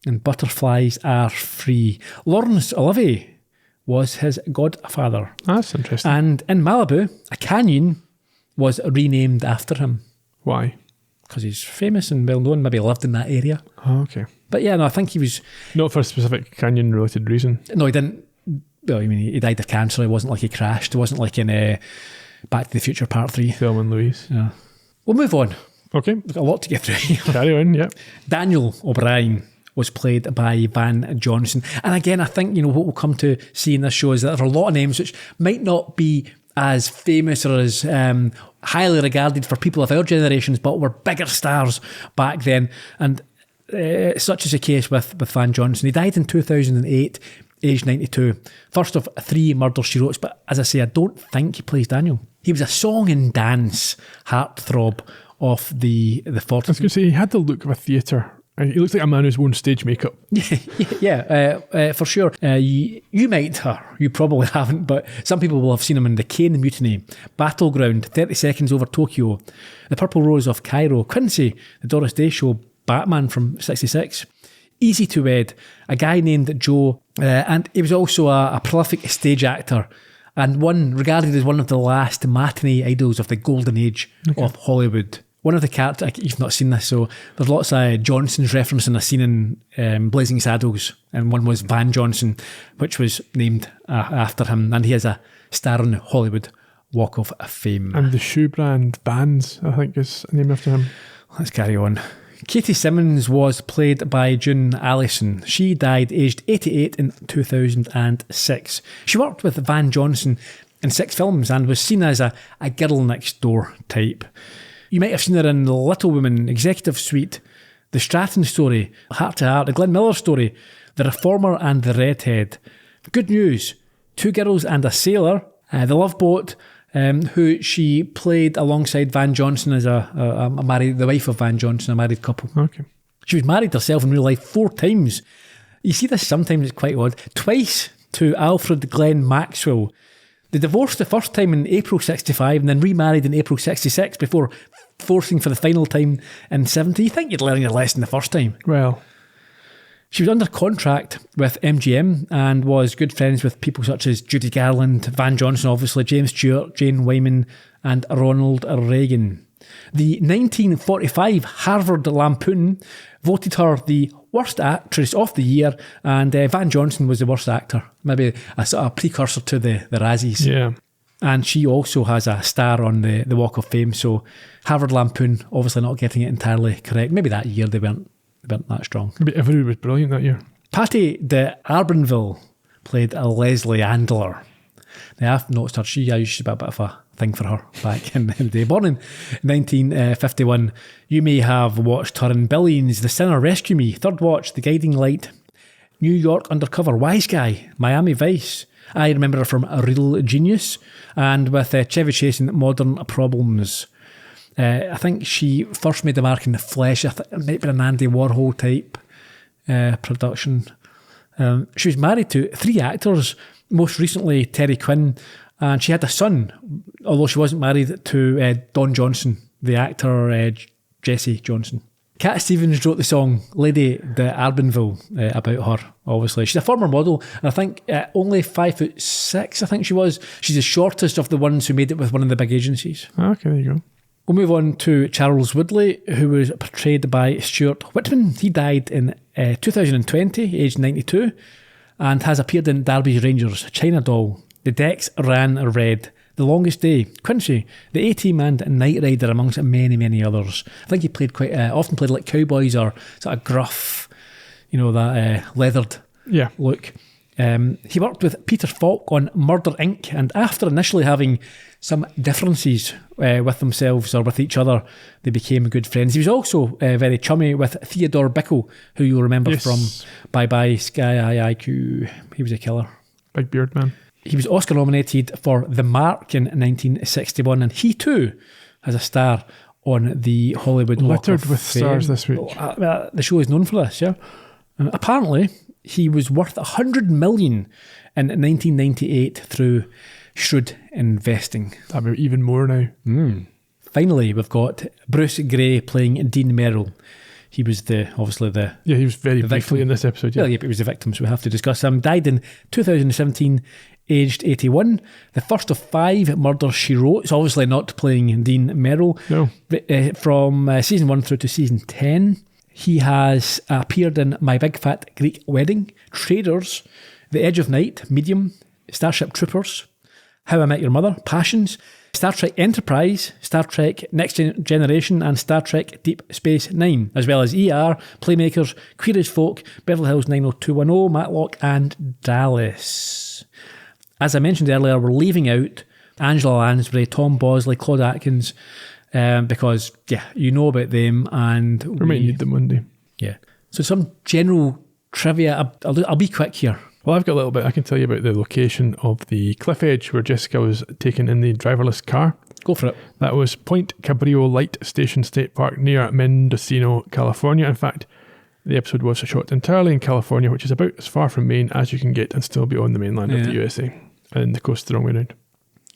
and Butterflies Are Free. Laurence Olivier was his godfather. That's interesting. And in Malibu, a canyon was renamed after him. Why? Because he's famous and well known, maybe lived in that area. Oh, okay. But yeah, no, I think he was... Not for a specific canyon-related reason. No, he didn't. Well, I mean, he died of cancer. It wasn't like he crashed. It wasn't like in Back to the Future Part 3. Thelma and Louise. Yeah. We'll move on. Okay. We've got a lot to get through here. Carry on, yeah. Daniel O'Brien was played by Van Johnson. And again, I think, what we'll come to see in this show is that there are a lot of names which might not be as famous or as highly regarded for people of our generations, but were bigger stars back then. And such is the case with Van Johnson. He died in 2008, aged 92. First of 3 Murder She Wrote, but as I say, I don't think he plays Daniel. He was a song and dance heartthrob of the 40s. I was going to say, he had the look of a theatre. He looks like a man who's worn stage makeup. Yeah, for sure. You might, you probably haven't, but some people will have seen him in The Cane Mutiny, Battleground, 30 Seconds Over Tokyo, The Purple Rose of Cairo, Quincy, The Doris Day Show, Batman from 66, Easy to Wed, a guy named Joe, and he was also a prolific stage actor and regarded as one of the last matinee idols of the golden age of Hollywood. one of the characters, you've not seen this, so there's lots of Johnson's reference in a scene in Blazing Saddles, and one was Van Johnson, which was named after him, and he has a star on the Hollywood Walk of Fame. And the shoe brand Vans, I think, is named after him. Let's carry on. Katie Simmons was played by June Allison. She died aged 88 in 2006. She worked with Van Johnson in 6 films and was seen as a girl next door type. You might have seen her in The Little Women, Executive Suite, The Stratton Story, Heart to Heart, The Glenn Miller Story, The Reformer and The Redhead. Good News, 2 Girls and a Sailor, The Love Boat, who she played alongside Van Johnson as the wife of Van Johnson, a married couple. Okay. She was married herself in real life 4 times. You see this sometimes, it's quite odd. Twice to Alfred Glenn Maxwell. They divorced the first time in April 65 and then remarried in April 66 before forcing for the final time in 70. You think you'd learn your lesson the first time? Well, she was under contract with MGM and was good friends with people such as Judy Garland, Van Johnson, obviously, James Stewart, Jane Wyman, and Ronald Reagan. The 1945 Harvard Lampoon voted her the worst actress of the year, and Van Johnson was the worst actor. Maybe a sort of precursor to the Razzies. yeah. And she also has a star on the Walk of Fame. So Harvard Lampoon, obviously not getting it entirely correct. Maybe that year they weren't that strong. Maybe everybody was brilliant that year. Patty de Arbanville played a Leslie Andler. Now, I've noticed her. She used to be a bit of a thing for her back in the day. Born in 1951, you may have watched her in Billions, The Sinner, Rescue Me, Third Watch, The Guiding Light, New York Undercover, Wise Guy, Miami Vice. I remember her from A Real Genius, and with Chevy Chase in Modern Problems. I think she first made a mark in The Flesh. I think it might be an Andy Warhol type production. She was married to 3 actors, most recently Terry Quinn, and she had a son, although she wasn't married to Don Johnson, the actor Jesse Johnson. Cat Stevens wrote the song Lady de Arbanville about her, obviously. She's a former model, and I think only 5'6", I think she was. She's the shortest of the ones who made it with one of the big agencies. Okay, there you go. We'll move on to Charles Woodley, who was portrayed by Stuart Whitman. He died in 2020, aged 92, and has appeared in Derby's Rangers, China Doll, The Decks Ran Red, The Longest Day, Quincy, The A-Team, and Knight Rider, amongst many, many others. I think he played quite often played like cowboys or sort of gruff, that leathered look. He worked with Peter Falk on Murder Inc. and after initially having some differences with themselves or with each other, they became good friends. He was also very chummy with Theodore Bickle, who you'll remember from Bye Bye Sky IQ. He was a killer. Big beard man. He was Oscar nominated for The Mark in 1961, and he too has a star on the Hollywood Walk of Littered with Fame. stars this week. The show is known for this, yeah. And apparently, he was worth $100 million in 1998 through shrewd investing. That'd be even more now. Finally, we've got Bruce Gray playing Dean Merrill. He was obviously the he was very the briefly victim. in this episode. Well, yeah, but he was the victim, so we have to discuss him. Died in 2017, aged 81. The first of 5 murders she wrote. It's obviously not playing Dean Merrill. No. From season 1 through to season 10. He has appeared in My Big Fat Greek Wedding, Traders, The Edge of Night, Medium, Starship Troopers, How I Met Your Mother, Passions, Star Trek Enterprise, Star Trek Next Generation, and Star Trek Deep Space Nine, as well as ER, Playmakers, Queer as Folk, Beverly Hills 90210, Matlock, and Dallas. As I mentioned earlier, we're leaving out Angela Lansbury, Tom Bosley, Claude Atkins, because, you know about them, and we might need them one day. Yeah. So some general trivia. I'll be quick here. Well, I've got a little bit. I can tell you about the location of the cliff edge where Jessica was taken in the driverless car. Go for it. That was Point Cabrillo Light Station State Park near Mendocino, California. In fact, the episode was shot entirely in California, which is about as far from Maine as you can get and still be on the mainland of the USA. And the coast the wrong way round.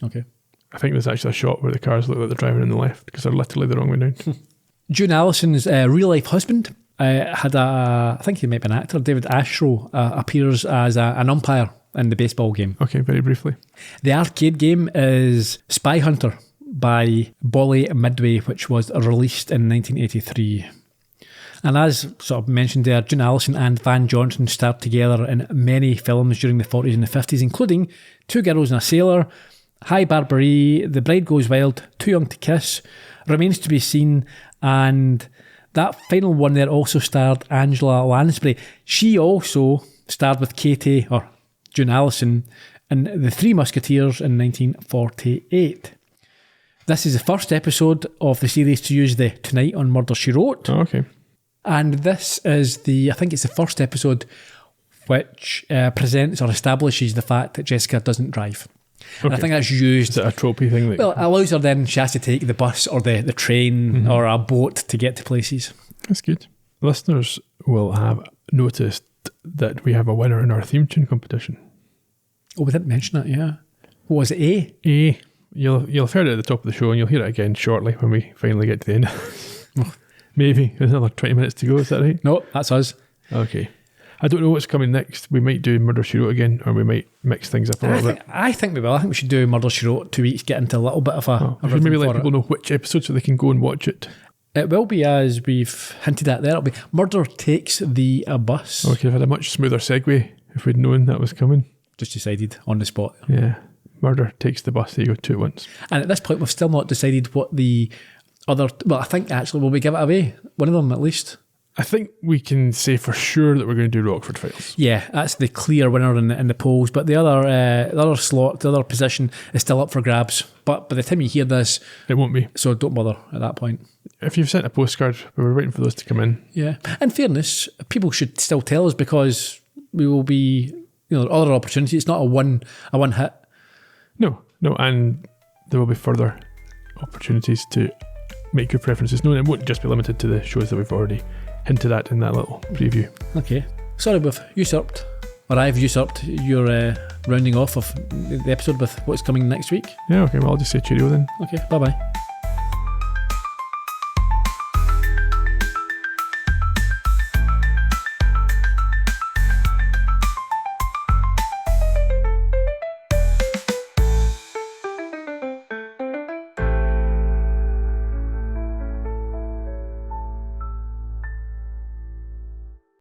Okay. I think there's actually a shot where the cars look like they're driving on the left because they're literally the wrong way round. June Allison's real-life husband had I think he might be an actor, David Ashrow, appears as an umpire in the baseball game. Okay, very briefly. The arcade game is Spy Hunter by Bolly Midway, which was released in 1983. And as sort of mentioned there, June Allyson and Van Johnson starred together in many films during the 40s and the 50s, including Two Girls and a Sailor, Hi Barbary, The Bride Goes Wild, Too Young to Kiss, Remains to be Seen, and that final one there also starred Angela Lansbury. She also starred with Katie, or June Allyson, in The Three Musketeers in 1948. This is the first episode of the series to use the Tonight on Murder, She Wrote. Oh, okay. And this is I think it's the first episode which presents or establishes the fact that Jessica doesn't drive. Okay. And I think that's used... Is it a tropey thing? Well, it allows her then, she has to take the bus or the train or a boat to get to places. That's good. Listeners will have noticed that we have a winner in our theme tune competition. Oh, we didn't mention that, yeah. What was it, A? A. You'll have heard it at the top of the show, and you'll hear it again shortly when we finally get to the end. Maybe. There's another 20 minutes to go, is that right? No, that's us. Okay. I don't know what's coming next. We might do Murder, She Wrote again, or we might mix things up a little bit. I think we will. I think we should do Murder, She Wrote 2 weeks, get into a little bit of a should maybe let people know which episode so they can go and watch it. It will be, as we've hinted at there, it'll be Murder Takes the Bus. Okay, I've had a much smoother segue if we'd known that was coming. Just decided on the spot. Yeah. Murder Takes the Bus. There you go, 2 at once. And at this point, we've still not decided what the other... Well, I think actually, will we give it away? One of them at least? I think we can say for sure that we're going to do Rockford Files. Yeah, that's the clear winner in the polls. But the other slot, the other position is still up for grabs. But by the time you hear this... It won't be. So don't bother at that point. If you've sent a postcard, we were waiting for those to come in. Yeah. In fairness, people should still tell us because we will be... other opportunities. It's not a one hit. No, and there will be further opportunities to make your preferences known. It won't just be limited to the shows that we've already hinted at in that little preview. Okay. Sorry, we've usurped, or I've usurped your rounding off of the episode with what's coming next week. Yeah, okay, well, I'll just say cheerio then. Okay, bye-bye.